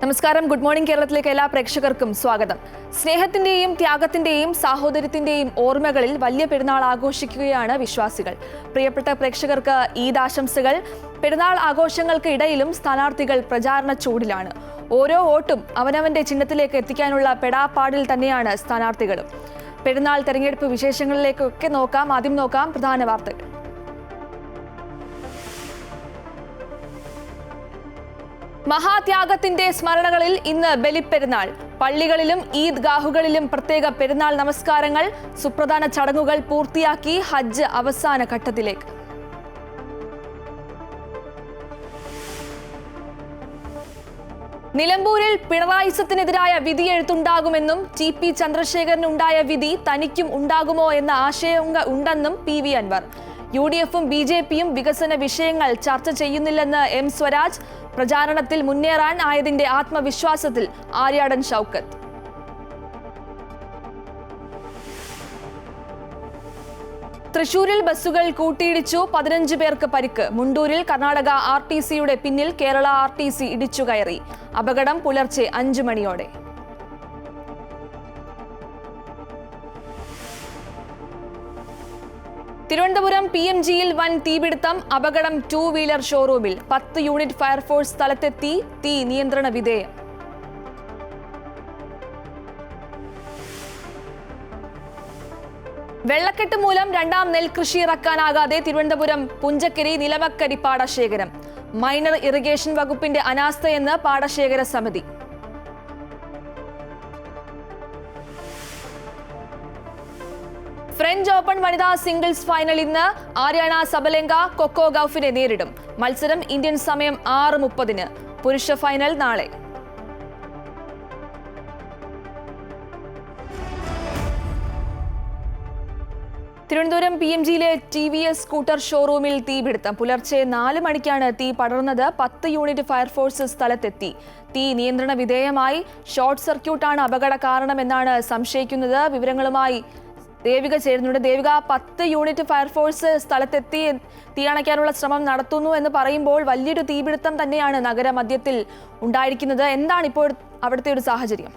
നമസ്കാരം. Good morning കേരളത്തിലേക്ക് എല്ലാ പ്രേക്ഷകർക്കും സ്വാഗതം. സ്നേഹത്തിന്റെയും ത്യാഗത്തിന്റെയും സാഹോദര്യത്തിന്റെയും ഓർമ്മകളിൽ വലിയ പെരുന്നാൾ ആഘോഷിക്കുകയാണ് വിശ്വാസികൾ. പ്രിയപ്പെട്ട പ്രേക്ഷകർക്ക് ഈദ് ആശംസകൾ. പെരുന്നാൾ ആഘോഷങ്ങൾക്ക് ഇടയിലും സ്ഥാനാർത്ഥികൾ പ്രചാരണ ചൂടിലാണ്. ഓരോ വോട്ടും അവനവന്റെ ചിഹ്നത്തിലേക്ക് എത്തിക്കാനുള്ള പെടാപ്പാടിൽ തന്നെയാണ് സ്ഥാനാർത്ഥികളും. പെരുന്നാൾ തെരഞ്ഞെടുപ്പ് വിശേഷങ്ങളിലേക്കൊക്കെ നോക്കാം. ആദ്യം നോക്കാം പ്രധാന വാർത്തകൾ. മഹാത്യാഗത്തിന്റെ സ്മരണകളിൽ ഇന്ന് ബലിപ്പെരുന്നാൾ. പള്ളികളിലും ഈദ്ഗാഹുകളിലും പ്രത്യേക പെരുന്നാൾ നമസ്കാരങ്ങൾ. സുപ്രധാന ചടങ്ങുകൾ പൂർത്തിയാക്കി ഹജ്ജ് അവസാന ഘട്ടത്തിലേക്ക്. നിലമ്പൂരിൽ പിണറായിസത്തിനെതിരായ വിധിയെഴുത്തുണ്ടാകുമെന്നും TP ചന്ദ്രശേഖരനുണ്ടായ വിധി തനിക്കും ഉണ്ടാകുമോ എന്ന ആശങ്ക ഉണ്ടെന്നും PV അൻവർ. UDF-ഉം BJP-യും വികസന വിഷയങ്ങൾ ചർച്ച ചെയ്യുന്നില്ലെന്ന് M സ്വരാജ്. പ്രചാരണത്തിൽ മുന്നേറാൻ ആയതിന്റെ ആത്മവിശ്വാസത്തിൽ ആര്യാടൻ ഷൗക്കത്ത്. തൃശൂരിൽ ബസ്സുകൾ കൂട്ടിയിടിച്ചു, 15 പേർക്ക് പരിക്ക്. മുണ്ടൂരിൽ കർണാടക RTC-യുടെ പിന്നിൽ കേരള RTC ഇടിച്ചുകയറി. അപകടം പുലർച്ചെ 5 മണിയോടെ. തിരുവനന്തപുരം PMGയിൽ വൻ തീപിടുത്തം. അപകടം 2 വീലർ ഷോറൂമിൽ. 10 യൂണിറ്റ് ഫയർഫോഴ്സ് സ്ഥലത്തെത്തി. തീ നിയന്ത്രണ വിധേയം. വെള്ളക്കെട്ട് മൂലം രണ്ടാം നെൽകൃഷി ഇറക്കാനാകാതെ തിരുവനന്തപുരം പുഞ്ചക്കരി നിലവക്കരി പാടശേഖരം. മൈനർ ഇറിഗേഷൻ വകുപ്പിന്റെ അനാസ്ഥയെന്ന് പാടശേഖര സമിതി. ഫ്രഞ്ച് ഓപ്പൺ വനിതാ സിംഗിൾസ് ഫൈനൽ ഇന്ന്. ആര്യാന സബലെങ്ക കൊക്കോ ഗൌഫിനെ നേരിടും. മത്സരം ഇന്ത്യൻ സമയം 6:30-ന്. പുരുഷ ഫൈനൽ നാളെ. തിരുവനന്തപുരം PMGയിലെ TVS സ്കൂട്ടർ ഷോറൂമിൽ തീപിടുത്തം. പുലർച്ചെ 4 മണിക്കാണ് തീ പടർന്നത്. 10 യൂണിറ്റ് ഫയർഫോഴ്സ് സ്ഥലത്തെത്തി. തീ നിയന്ത്രണ വിധേയമായി. ഷോർട്ട് സർക്യൂട്ടാണ് അപകട കാരണമെന്നാണ് സംശയിക്കുന്നത്. വിവരങ്ങളുമായി ദേവിക ചേരുന്നുണ്ട്. ദേവിക, 10 യൂണിറ്റ് ഫയർഫോഴ്സ് സ്ഥലത്തെത്തി തീയണയ്ക്കാനുള്ള ശ്രമം നടത്തുന്നു എന്ന് പറയുമ്പോൾ വലിയൊരു തീപിടുത്തം തന്നെയാണ് നഗരമധ്യത്തിൽ ഉണ്ടായിരിക്കുന്നത്. എന്താണ് ഇപ്പോൾ അവിടുത്തെ ഒരു സാഹചര്യം?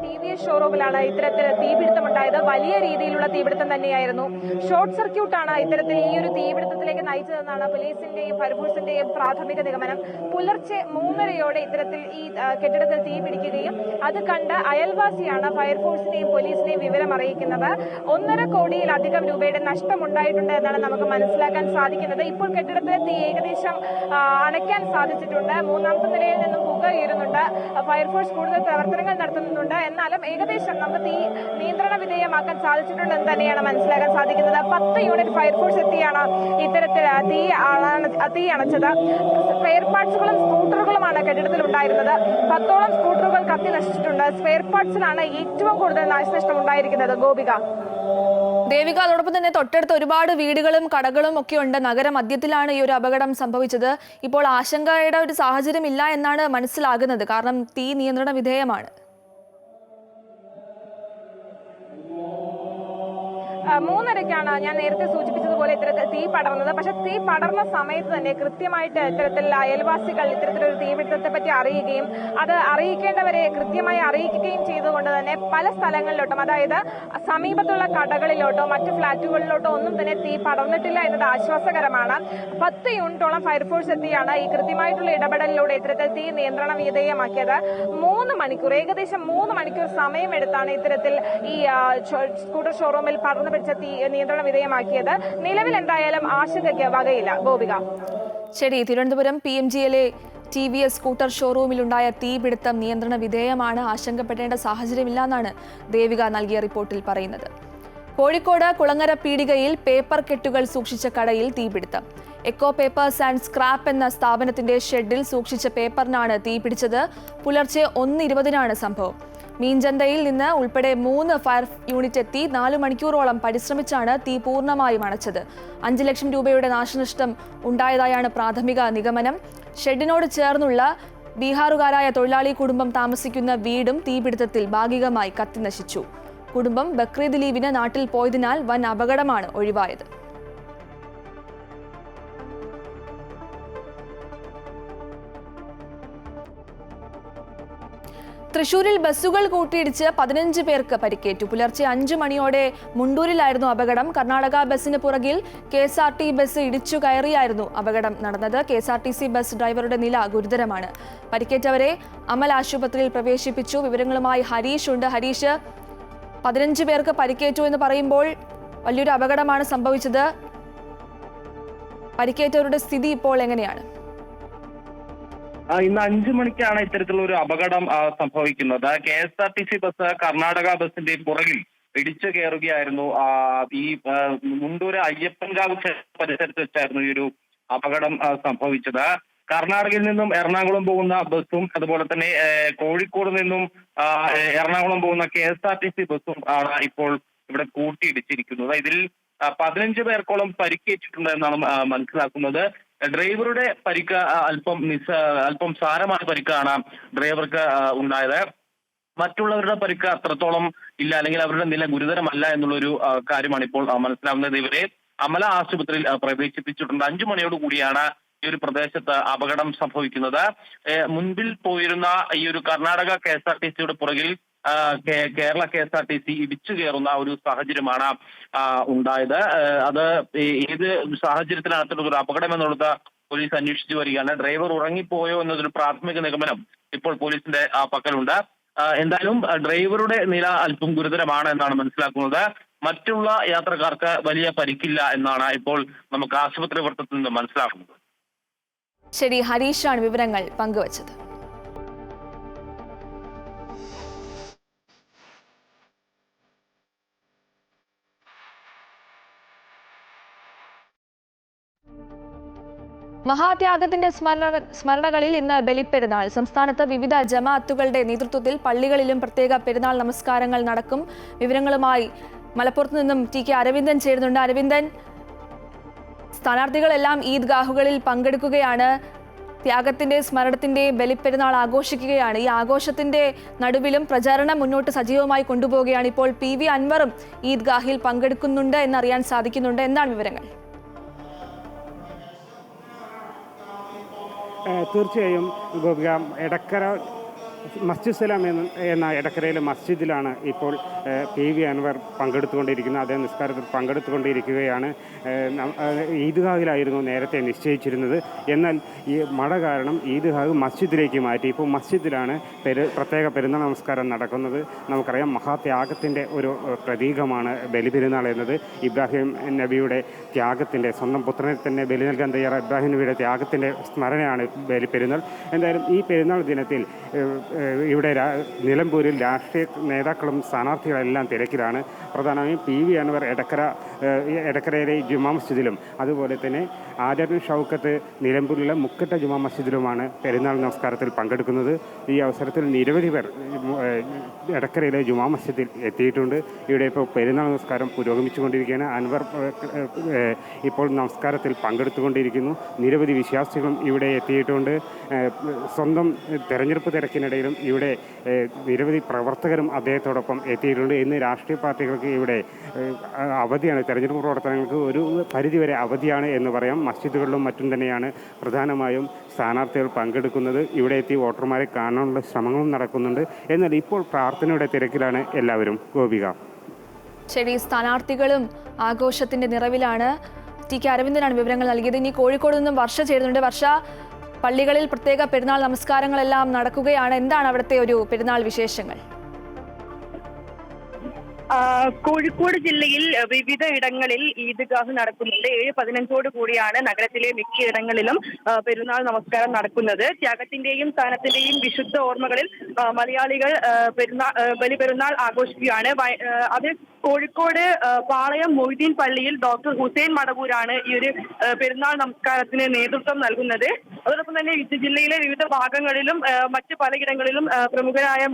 TVS ഷോറൂമിലാണ് ഇത്തരത്തിൽ തീപിടുത്തമുണ്ടായത്. വലിയ രീതിയിലുള്ള തീപിടുത്തം തന്നെയായിരുന്നു. ഷോർട്ട് സർക്യൂട്ടാണ് ഇത്തരത്തിൽ ഈ ഒരു തീപിടുത്തത്തിലേക്ക് നയിച്ചതെന്നാണ് പോലീസിന്റെയും ഫയർഫോഴ്സിന്റെയും പ്രാഥമിക നിഗമനം. പുലർച്ചെ 3:30-യോടെ ഇത്തരത്തിൽ ഈ കെട്ടിടത്തിൽ തീ പിടിക്കുകയും അത് കണ്ട് അയൽവാസിയാണ് ഫയർഫോഴ്സിനെയും പോലീസിനെയും വിവരം അറിയിക്കുന്നത്. 1.5 കോടിയിലധികം രൂപയുടെ നഷ്ടമുണ്ടായിട്ടുണ്ട് എന്നാണ് നമുക്ക് മനസ്സിലാക്കാൻ സാധിക്കുന്നത്. ഇപ്പോൾ കെട്ടിടത്തിലെ തീ ഏകദേശം അണയ്ക്കാൻ സാധിച്ചിട്ടുണ്ട്. 3ാമത്തെ നിലയിൽ നിന്നും പുക ഉയരുന്നുണ്ട്. ഫയർഫോഴ്സ് കൂടുതൽ പ്രവർത്തനങ്ങൾ നടത്തുന്നുണ്ട്. എന്നാലും ഏകദേശം നമുക്ക് തീ നിയന്ത്രണ വിധേയമാക്കാൻ സാധിച്ചിട്ടുണ്ടെന്ന് തന്നെയാണ് മനസ്സിലാക്കാൻ സാധിക്കുന്നത്. 10 യൂണിറ്റ് ഫയർഫോഴ്സ് എത്തിയാണ് ഇത്തരത്തിൽ തീ അണച്ചത്. സ്പെയർ പാർട്സുകളും സ്കൂട്ടറുകളുമാണ് കെട്ടിടത്തിൽ ഉണ്ടായിരുന്നത്. 10ഓളം സ്കൂട്ടറുകൾ കത്തി നശിച്ചിട്ടുണ്ട്. സ്പെയർ പാർട്സിലാണ് ഏറ്റവും കൂടുതൽ നാശനഷ്ടം ഉണ്ടായിരിക്കുന്നത്. ഗോപിക. ദേവിക, അതോടൊപ്പം തന്നെ തൊട്ടടുത്ത് ഒരുപാട് വീടുകളും കടകളും ഒക്കെ ഉണ്ട്. നഗരമധ്യത്തിലാണ് ഈ ഒരു അപകടം സംഭവിച്ചത്. ഇപ്പോൾ ആശങ്കയുടെ ഒരു സാഹചര്യം ഇല്ല എന്നാണ് മനസ്സിലാകുന്നത്. കാരണം തീ നിയന്ത്രണ വിധേയമാണ്. 3:30-ക്കാണ് ഞാൻ നേരത്തെ സൂചിപ്പിച്ചതുപോലെ ഇത്തരത്തിൽ തീ പടർന്നത്. പക്ഷെ തീ പടർന്ന സമയത്ത് തന്നെ കൃത്യമായിട്ട് ഇത്തരത്തിൽ അയൽവാസികൾ ഇത്തരത്തിലൊരു തീപിടുത്തത്തെ പറ്റി അറിയുകയും അത് അറിയിക്കേണ്ടവരെ കൃത്യമായി അറിയിക്കുകയും ചെയ്തുകൊണ്ട് തന്നെ പല സ്ഥലങ്ങളിലോട്ടും, അതായത് സമീപത്തുള്ള കടകളിലോട്ടോ മറ്റു ഫ്ളാറ്റുകളിലോട്ടോ ഒന്നും തന്നെ തീ പടർന്നിട്ടില്ല എന്നത് ആശ്വാസകരമാണ്. 10 യൂണിറ്റോളം ഫയർഫോഴ്സ് എത്തിയാണ് ഈ കൃത്യമായിട്ടുള്ള ഇടപെടലിലൂടെ ഇത്തരത്തിൽ തീ നിയന്ത്രണ വിധേയമാക്കിയത്. 3 മണിക്കൂർ, ഏകദേശം 3 മണിക്കൂർ സമയമെടുത്താണ് ഇത്തരത്തിൽ ഈ സ്കൂട്ടർ ഷോറൂമിൽ പടർന്നു പിടിച്ച തീ നിയന്ത്രണ വിധേയമാക്കിയത്. നിലവിൽ എന്തായാലും ആശങ്കയ്ക്ക് വകയില്ല. ഗോപിക. ശരി. തിരുവനന്തപുരം PMGയിലെ TVS സ്കൂട്ടർ ഷോറൂമിലുണ്ടായ തീപിടുത്തം നിയന്ത്രണ വിധേയമാണ്. ആശങ്കപ്പെടേണ്ട സാഹചര്യമില്ല എന്നാണ് ദേവിക നൽകിയ റിപ്പോർട്ടിൽ പറയുന്നത്. കോഴിക്കോട് കുളങ്ങര പീടികയിൽ പേപ്പർ കെട്ടുകൾ സൂക്ഷിച്ച കടയിൽ തീപിടുത്തം. എക്കോ പേപ്പേഴ്സ് ആൻഡ് സ്ക്രാപ്പ് എന്ന സ്ഥാപനത്തിന്റെ ഷെഡിൽ സൂക്ഷിച്ച പേപ്പറിനാണ് തീപിടിച്ചത്. പുലർച്ചെ 1:20-നാണ് സംഭവം. മീൻചന്തയിൽ നിന്ന് ഉൾപ്പെടെ 3 ഫയർ യൂണിറ്റ് എത്തി 4 മണിക്കൂറോളം പരിശ്രമിച്ചാണ് തീ പൂർണ്ണമായും അണച്ചത്. 5 ലക്ഷം രൂപയുടെ നാശനഷ്ടം ഉണ്ടായതായാണ് പ്രാഥമിക നിഗമനം. ഷെഡിനോട് ചേർന്നുള്ള ബീഹാറുകാരായ തൊഴിലാളി കുടുംബം താമസിക്കുന്ന വീടും തീപിടുത്തത്തിൽ ഭാഗികമായി കത്തിനശിച്ചു. കുടുംബം ബക്രീദ് ലീവിന് നാട്ടിൽ പോയതിനാൽ വൻ അപകടമാണ് ഒഴിവായത്. തൃശൂരിൽ ബസ്സുകൾ കൂട്ടിയിടിച്ച് 15 പേർക്ക് പരിക്കേറ്റു. പുലർച്ചെ 5 മണിയോടെ മുണ്ടൂരിലായിരുന്നു അപകടം. കർണാടക ബസ്സിന് പുറകിൽ KSRT ബസ് ഇടിച്ചു കയറിയായിരുന്നു അപകടം നടന്നത്. KSRTC ബസ് ഡ്രൈവറുടെ നില ഗുരുതരമാണ്. പരിക്കേറ്റവരെ അമൽ ആശുപത്രിയിൽ പ്രവേശിപ്പിച്ചു. വിവരങ്ങളുമായി ഹരീഷ് ഉണ്ട്. ഹരീഷ്, 15 പേർക്ക് പരിക്കേറ്റു എന്ന് പറയുമ്പോൾ വലിയൊരു അപകടമാണ് സംഭവിച്ചത്. പരിക്കേറ്റവരുടെ സ്ഥിതി ഇപ്പോൾ എങ്ങനെയാണ്? ഇന്ന് 5 മണിക്കാണ് ഇത്തരത്തിലുള്ള ഒരു അപകടം സംഭവിക്കുന്നത്. KSRTC ബസ് കർണാടക ബസിന്റെ പുറകിൽ ഇടിച്ചു കയറുകയായിരുന്നു. ഈ മുണ്ടൂര് അയ്യപ്പൻകാവ് പരിസരത്ത് വെച്ചായിരുന്നു ഈ ഒരു അപകടം സംഭവിച്ചത്. കർണാടകയിൽ നിന്നും എറണാകുളം പോകുന്ന ബസ്സും അതുപോലെ തന്നെ കോഴിക്കോട് നിന്നും എറണാകുളം പോകുന്ന KSRTC ബസ്സും ആണ് ഇപ്പോൾ ഇവിടെ കൂട്ടിയിടിച്ചിരിക്കുന്നത്. ഇതിൽ 15 പേർക്കോളം പരിക്കേറ്റിട്ടുണ്ട് എന്നാണ് മനസ്സിലാക്കുന്നത്. ഡ്രൈവറുടെ പരിക്ക് അല്പം സാരമായ പരിക്കാണ് ഡ്രൈവർക്ക് ഉണ്ടായത്. മറ്റുള്ളവരുടെ പരിക്ക് അത്രത്തോളം ഇല്ല, അല്ലെങ്കിൽ അവരുടെ നില ഗുരുതരമല്ല എന്നുള്ളൊരു കാര്യമാണ് ഇപ്പോൾ മനസ്സിലാവുന്നത്. ഇവരെ അമല ആശുപത്രിയിൽ പ്രവേശിപ്പിച്ചിട്ടുണ്ട്. 5 മണിയോട് കൂടിയാണ് ഈ ഒരു പ്രദേശത്ത് അപകടം സംഭവിക്കുന്നത്. മുൻപിൽ പോയിരുന്ന ഈ ഒരു കർണാടക KSRTCയുടെ പുറകിൽ കേരള KSRTC ഇടിച്ചു കയറുന്ന ഒരു സാഹചര്യമാണ് ഉണ്ടായത്. അത് ഏത് സാഹചര്യത്തിനകത്തുള്ള ഒരു അപകടം എന്നുള്ളത് പോലീസ് അന്വേഷിച്ചു വരികയാണ്. ഡ്രൈവർ ഉറങ്ങിപ്പോയോ എന്നതൊരു പ്രാഥമിക നിഗമനം ഇപ്പോൾ പോലീസിന്റെ പക്കലുണ്ട്. എന്തായാലും ഡ്രൈവറുടെ നില അല്പം ഗുരുതരമാണ് എന്നാണ് മനസ്സിലാക്കുന്നത്. മറ്റുള്ള യാത്രക്കാർക്ക് വലിയ പരിക്കില്ല എന്നാണ് ഇപ്പോൾ നമുക്ക് ആശുപത്രി വൃത്തത്തിൽ നിന്ന് മനസ്സിലാക്കുന്നത്. ശരി, ഹരീഷാണ് വിവരങ്ങൾ പങ്കുവച്ചത്. മഹാത്യാഗത്തിന്റെ സ്മരണകളിൽ ഇന്ന് ബലിപ്പെരുന്നാൾ. സംസ്ഥാനത്ത് വിവിധ ജമാഅത്തുകളുടെ നേതൃത്വത്തിൽ പള്ളികളിലും പ്രത്യേക പെരുന്നാൾ നമസ്കാരങ്ങൾ നടക്കും. വിവരങ്ങളുമായി മലപ്പുറത്ത് നിന്നും TK അരവിന്ദൻ ചേരുന്നുണ്ട്. അരവിന്ദൻ, സ്ഥാനാർത്ഥികളെല്ലാം ഈദ്ഗാഹുകളിൽ പങ്കെടുക്കുകയാണ്. ത്യാഗത്തിന്റെ സ്മരണത്തിന്റെ ബലിപ്പെരുന്നാൾ ആഘോഷിക്കുകയാണ്. ഈ ആഘോഷത്തിന്റെ നടുവിലും പ്രചാരണം മുന്നോട്ട് സജീവമായി കൊണ്ടുപോവുകയാണ്. ഇപ്പോൾ PV അൻവറും ഈദ്ഗാഹിൽ പങ്കെടുക്കുന്നുണ്ട് എന്നറിയാൻ സാധിക്കുന്നുണ്ട്. എന്താണ് വിവരങ്ങൾ? തീർച്ചയായും ഗോപിക, എടക്കര മസ്ജിദ് സലാം എന്ന എടക്കരയിലെ മസ്ജിദിലാണ് ഇപ്പോൾ PV അൻവർ പങ്കെടുത്തുകൊണ്ടിരിക്കുന്നത്. അദ്ദേഹം നിസ്കാരത്തിൽ പങ്കെടുത്തുകൊണ്ടിരിക്കുകയാണ്. ഈദ്ഗാഹിലായിരുന്നു നേരത്തെ നിശ്ചയിച്ചിരുന്നത്. എന്നാൽ ഈ മഴ കാരണം ഈദ്ഗാഹ് മസ്ജിദിലേക്ക് മാറ്റി. ഇപ്പോൾ മസ്ജിദിലാണ് പ്രത്യേക പെരുന്നാൾ നമസ്കാരം നടക്കുന്നത്. നമുക്കറിയാം, മഹാത്യാഗത്തിൻ്റെ ഒരു പ്രതീകമാണ് ബലിപെരുന്നാൾ എന്നത്. ഇബ്രാഹിം നബിയുടെ ത്യാഗത്തിൻ്റെ, സ്വന്തം പുത്രനെ തന്നെ ബലി നൽകാൻ തയ്യാറായ ഇബ്രാഹിം നബിയുടെ ത്യാഗത്തിൻ്റെ സ്മരണയാണ് ബലിപെരുന്നാൾ. എന്തായാലും ഈ പെരുന്നാൾ ദിനത്തിൽ ഇവിടെ നിലമ്പൂരിൽ രാഷ്ട്രീയ നേതാക്കളും സ്ഥാനാർത്ഥികളെല്ലാം തിരക്കിലാണ്. പ്രധാനമായും PV അൻവർ എടക്കരയിലെ ജുമാ മസ്ജിദിലും അതുപോലെ തന്നെ ആദർ ഷൗക്കത്ത് നിലമ്പൂരിലെ മുക്കട്ട ജുമാ മസ്ജിദിലുമാണ് പെരുന്നാൾ നമസ്കാരത്തിൽ പങ്കെടുക്കുന്നത്. ഈ അവസരത്തിൽ നിരവധി പേർ എടക്കരയിലെ ജുമാ മസ്ജിദിൽ എത്തിയിട്ടുണ്ട്. ഇവിടെ ഇപ്പോൾ പെരുന്നാൾ നമസ്കാരം പുരോഗമിച്ചുകൊണ്ടിരിക്കുകയാണ്. അൻവർ ഇപ്പോൾ നമസ്കാരത്തിൽ പങ്കെടുത്തുകൊണ്ടിരിക്കുന്നു. നിരവധി വിശ്വാസികളും ഇവിടെ എത്തിയിട്ടുണ്ട്. സ്വന്തം തെരഞ്ഞെടുപ്പ് തിരക്കിനിടയിലും ഇവിടെ നിരവധി പ്രവർത്തകരും അദ്ദേഹത്തോടൊപ്പം എത്തിയിട്ടുണ്ട്. ഇന്ന് രാഷ്ട്രീയ പാർട്ടികൾക്ക് ഇവിടെ അവധിയാണ്. തെരഞ്ഞെടുപ്പ് പ്രവർത്തനങ്ങൾക്ക് ഒരു പരിധിവരെ അവധിയാണ് എന്ന് പറയാം. മസ്ജിദുകളിലും മറ്റും തന്നെയാണ് പ്രധാനമായും സ്ഥാനാർത്ഥികൾ പങ്കെടുക്കുന്നത്. ഇവിടെ എത്തി വോട്ടർമാരെ കാണാനുള്ള ശ്രമങ്ങളും നടക്കുന്നുണ്ട്. എന്നാൽ ഇപ്പോൾ പ്രാർത്ഥനയുടെ തിരക്കിലാണ് എല്ലാവരും. ഗോപിക, ശരി, സ്ഥാനാർത്ഥികളും ആഘോഷത്തിന്റെ നിറവിലാണ്. TK അരവിന്ദനാണ് വിവരങ്ങൾ നൽകിയത്. ഇനി കോഴിക്കോട് നിന്നും വർഷ ചേരുന്നുണ്ട്. വർഷ, പള്ളികളിൽ പ്രത്യേക പെരുന്നാൾ നമസ്കാരങ്ങളെല്ലാം നടക്കുകയാണ്. എന്താണ് അവിടുത്തെ ഒരു പെരുന്നാൾ വിശേഷങ്ങൾ? കോഴിക്കോട് ജില്ലയിൽ വിവിധ ഇടങ്ങളിൽ ഈദ്ഗാഹ് നടക്കുന്നുണ്ട്. 7:15 കൂടിയാണ് നഗരത്തിലെ മിക്ക ഇടങ്ങളിലും പെരുന്നാൾ നമസ്കാരം നടക്കുന്നത്. ത്യാഗത്തിന്റെയും സ്ഥാനത്തിന്റെയും വിശുദ്ധ ഓർമ്മകളിൽ മലയാളികൾ ബലിപെരുന്നാൾ ആഘോഷിക്കുകയാണ്. അത് കോഴിക്കോട് പാളയം മൊയ്തീൻ പള്ളിയിൽ ഡോക്ടർ ഹുസൈൻ മടവൂരാണ് ഈ ഒരു പെരുന്നാൾ നമസ്കാരത്തിന് നേതൃത്വം നൽകുന്നത്. അതോടൊപ്പം തന്നെ ജില്ലയിലെ വിവിധ ഭാഗങ്ങളിലും മറ്റ് പലയിടങ്ങളിലും പ്രമുഖരായ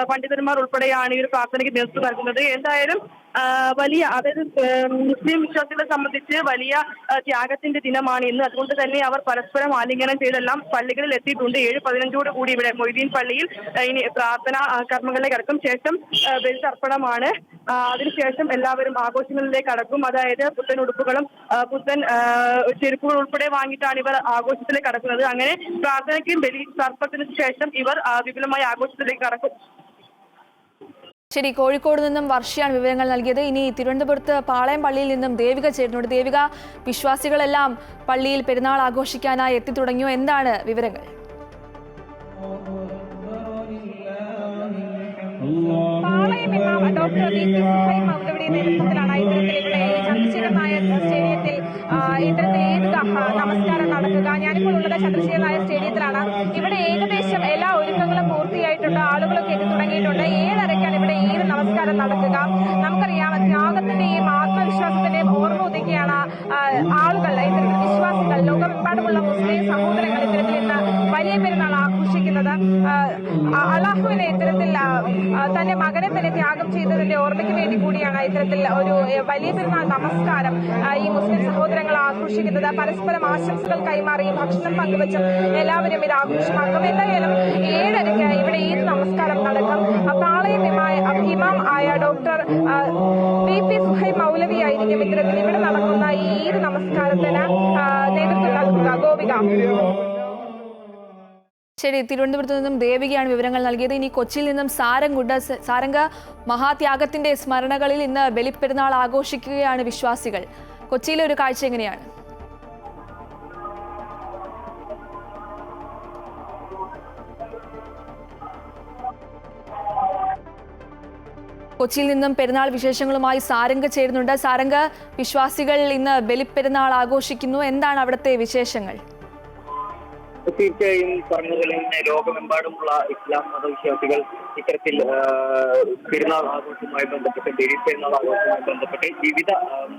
പണ്ഡിതന്മാർ ഉൾപ്പെടെയാണ് ഈ ഒരു പ്രാർത്ഥനയ്ക്ക് നേതൃത്വം നൽകുന്നത്. എന്തായാലും വലിയ, അതായത് മുസ്ലിം വിശ്വാസികളെ സംബന്ധിച്ച് വലിയ ത്യാഗത്തിന്റെ ദിനമാണ് ഇന്ന്. അതുകൊണ്ട് തന്നെ അവർ പരസ്പരം ആലിംഗനം ചെയ്തെല്ലാം പള്ളികളിൽ എത്തിയിട്ടുണ്ട്. 7:15 കൂടി ഇവിടെ മൊയ്തീൻ പള്ളിയിൽ ഇനി പ്രാർത്ഥനാ കർമ്മങ്ങളിലേക്ക് കടക്കും. ശേഷം ബലിതർപ്പണമാണ്. അതിനുശേഷം എല്ലാവരും ആഘോഷങ്ങളിലേക്ക് കടക്കും. അതായത് പുത്തൻ ഉടുപ്പുകളും പുത്തൻ ചെരുപ്പുകൾ ഉൾപ്പെടെ വാങ്ങിയിട്ടാണ് ഇവർ ആഘോഷത്തിലേക്ക് കടക്കുന്നത്. അങ്ങനെ പ്രാർത്ഥനയ്ക്കും ബലി തർപ്പത്തിനു ശേഷം ഇവർ വിപുലമായ ആഘോഷത്തിലേക്ക് കടക്കും. ശരി, കോഴിക്കോട് നിന്നും വർഷയാണ് വിവരങ്ങൾ നൽകിയത്. ഇനി തിരുവനന്തപുരത്ത് പാളയം പള്ളിയിൽ നിന്നും ദേവിക ചേരുന്നുണ്ട്. ദേവിക, വിശ്വാസികളെല്ലാം പള്ളിയിൽ പെരുന്നാൾ ആഘോഷിക്കാനായി എത്തിത്തുടങ്ങിയോ? എന്താണ് വിവരങ്ങൾ? പാളയം ഇമാം ഡോക്ടർ വി.പി. സുഹൈൽ മൗലവിയുടെ നേതൃത്വത്തിലാണ് ഇത്തരത്തിൽ ഇവിടെ ചന്ദ്രശേഖർ നായർ സ്റ്റേഡിയത്തിൽ ഇത്തരത്തിൽ ഈദ്ഗാഹ് നമസ്കാരം നടക്കുക. ഞാനിപ്പോൾ ഉള്ളത് ചന്ദ്രശേഖർ നായർ സ്റ്റേഡിയത്തിലാണ്. ഇവിടെ ഏകദേശം എല്ലാ ഒരുക്കങ്ങളും പൂർത്തിയായിട്ടുണ്ട്. ആളുകളൊക്കെ എത്തി തുടങ്ങിയിട്ടുണ്ട്. 7:30 ഇവിടെ ഈദ് നമസ്കാരം നടക്കുക. നമുക്കറിയാം, ത്യാഗത്തിന്റെയും ആത്മവിശ്വാസത്തിന്റെയും ഓർമ്മ ഒതുക്കിയാണ് ആളുകൾ, ഇത്തരത്തിൽ വിശ്വാസികൾ, ലോകമെമ്പാടുമുള്ള മുസ്ലിം സഹോദരങ്ങൾ ഇത്തരത്തിൽ ഇന്ന് വലിയ പെരുന്നാൾ ആഘോഷിക്കുന്നത്. അള്ളാഹുവിനെ ഇത്തരത്തിൽ തന്റെ മകനെ തന്നെ ത്യാഗം ചെയ്തതിന്റെ ഓർമ്മയ്ക്ക് വേണ്ടി കൂടിയാണ് ഇത്തരത്തിൽ ഒരു വലിയ പെരുന്നാൾ നമസ്കാരം ഈ മുസ്ലിം സഹോദരങ്ങൾ ആഘോഷിക്കുന്നത്. പരസ്പരം ആശംസകൾ കൈമാറിയും ഭക്ഷണം പങ്കുവച്ചും എല്ലാവരും ഇത് ആഘോഷമാക്കും. എന്തായാലും 7:30 ഇവിടെ ഈദ് നമസ്കാരം നടക്കും. പാളയം ഇമാം ആയ ഡോക്ടർ വി.പി. സുഹൈൽ മൗലവി ആയിരിക്കും ഇത്തരത്തിൽ ഇവിടെ നടക്കുന്ന ഈ ഈദ് നമസ്കാരത്തിന് നേതൃത്വം നൽകുക. ഗോപിക. ശരി, തിരുവനന്തപുരത്ത് നിന്നും ദേവികയാണ് വിവരങ്ങൾ നൽകിയത്. ഇനി കൊച്ചിയിൽ നിന്നും സാരംഗ്, മഹാത്യാഗത്തിന്റെ സ്മരണകളിൽ ഇന്ന് ബലിപ്പെരുന്നാൾ ആഘോഷിക്കുകയാണ് വിശ്വാസികൾ. കൊച്ചിയിലെ ഒരു കാഴ്ച എങ്ങനെയാണ്? കൊച്ചിയിൽ നിന്നും പെരുന്നാൾ വിശേഷങ്ങളുമായി സാരംഗ് ചേരുന്നുണ്ട്. സാരംഗ്, വിശ്വാസികൾ ഇന്ന് ബലിപ്പെരുന്നാൾ ആഘോഷിക്കുന്നു. എന്താണ് അവിടുത്തെ വിശേഷങ്ങൾ? തീർച്ചയായും പറഞ്ഞതുപോലെ തന്നെ ലോകമെമ്പാടുമുള്ള ഇസ്ലാം മതവിശ്വാസികൾ ഇത്തരത്തിൽ പെരുന്നാൾ ആഘോഷവുമായി ബന്ധപ്പെട്ട് പെരുന്നാൾ ആഘോഷവുമായി ബന്ധപ്പെട്ട് വിവിധ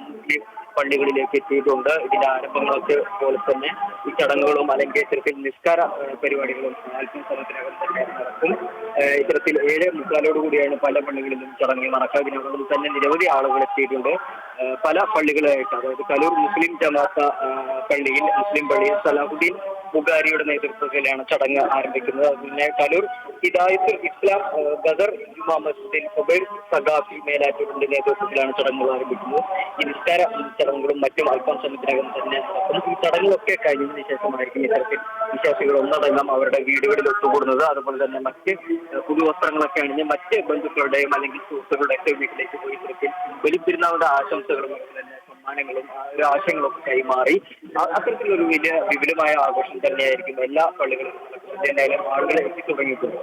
മുസ്ലിം പള്ളികളിലേക്ക് എത്തിയിട്ടുണ്ട്. ഇതിന്റെ ആരംഭങ്ങളൊക്കെ പോലെ തന്നെ ഈ ചടങ്ങുകളും അല്ലെങ്കിൽ ഇത്തരത്തിൽ നിസ്കാര പരിപാടികളും അല്പസമയത്തിനകം തന്നെ നടക്കും. ഇത്തരത്തിൽ 7:45 പല പള്ളികളിലും ചടങ്ങ് നടക്കുക. ഇതിനകം തന്നെ നിരവധി ആളുകൾ എത്തിയിട്ടുണ്ട്. പല പള്ളികളായിട്ട്, അതായത് കലൂർ മുസ്ലിം ജമാഅത്ത് പള്ളിയിൽ, മുസ്ലിം പള്ളിയിൽ സലാഹുദ്ദീൻ ബുഖാരിയുടെ നേതൃത്വത്തിലാണ് ചടങ്ങ് ആരംഭിക്കുന്നത്. പിന്നെ കലൂർ ഹിദായത്തുൽ ഇസ്ലാം ഗദർ ജുമാ മസ്ജിദിൽ സുബൈർ സഖാഫി മേലാറ്റൂരിന്റെ നേതൃത്വത്തിലാണ് ചടങ്ങുകൾ ആരംഭിക്കുന്നത്. ഈ നിസ്കാര ചടങ്ങുകളും മറ്റും അല്പം സമയത്തിനകം തന്നെ നടക്കും. ഈ ചടങ്ങുകളൊക്കെ കഴിഞ്ഞതിന് ശേഷമായിരിക്കും ഇത്തരത്തിൽ വിശ്വാസികൾ ഒന്നടങ്കം അവരുടെ വീടുകളിൽ ഒത്തുകൂടുന്നത്. അതുപോലെ തന്നെ മറ്റ് പുതുവസ്ത്രങ്ങളൊക്കെ അണിഞ്ഞ് മറ്റ് ബന്ധുക്കളുടെയും അല്ലെങ്കിൽ സുഹൃത്തുക്കളുടെയൊക്കെ വീട്ടിലേക്ക് പോയി ഇത്തരത്തിൽ ബലിപ്പെരുന്നാളുടെ ആശംസകളും സമ്മാനങ്ങളും ഒരു ആശയങ്ങളും കൈമാറി അത്തരത്തിലൊരു വലിയ വിപുലമായ ആഘോഷം തന്നെയായിരിക്കും എല്ലാ പള്ളികളിലും നടക്കുന്നത്. എന്തായാലും ആളുകളെ എത്തിത്തുടങ്ങിയിട്ടുണ്ട്.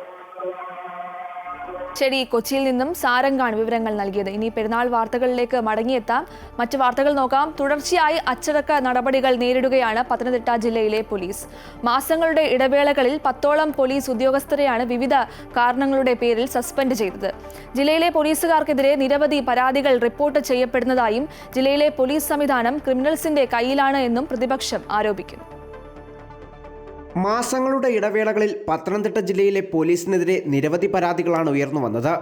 ശരി, കൊച്ചിയിൽ നിന്നും സാരംഗാണ് വിവരങ്ങൾ നൽകിയത്. ഇനി പെരുന്നാൾ വാർത്തകളിലേക്ക് മടങ്ങിയെത്താം. മറ്റു വാർത്തകൾ നോക്കാം. തുടർച്ചയായി അച്ചടക്ക നടപടികൾ നേരിടുകയാണ് പത്തനംതിട്ട ജില്ലയിലെ പോലീസ്. മാസങ്ങളുടെ ഇടവേളകളിൽ 10ഓളം പോലീസ് ഉദ്യോഗസ്ഥരെയാണ് വിവിധ കാരണങ്ങളുടെ പേരിൽ സസ്പെൻഡ് ചെയ്തത്. ജില്ലയിലെ പോലീസുകാർക്കെതിരെ നിരവധി പരാതികൾ റിപ്പോർട്ട് ചെയ്യപ്പെടുന്നതായും ജില്ലയിലെ പോലീസ് സംവിധാനം ക്രിമിനൽസിന്റെ കയ്യിലാണ് എന്നും പ്രതിപക്ഷം ആരോപിക്കുന്നു. മാസങ്ങളുടെ ഇടവേളകളിൽ പത്തനംതിട്ട ജില്ലയിലെ പോലീസിനെതിരെ നിരവധി പരാതികളാണ് ഉയർന്നു വന്നത്.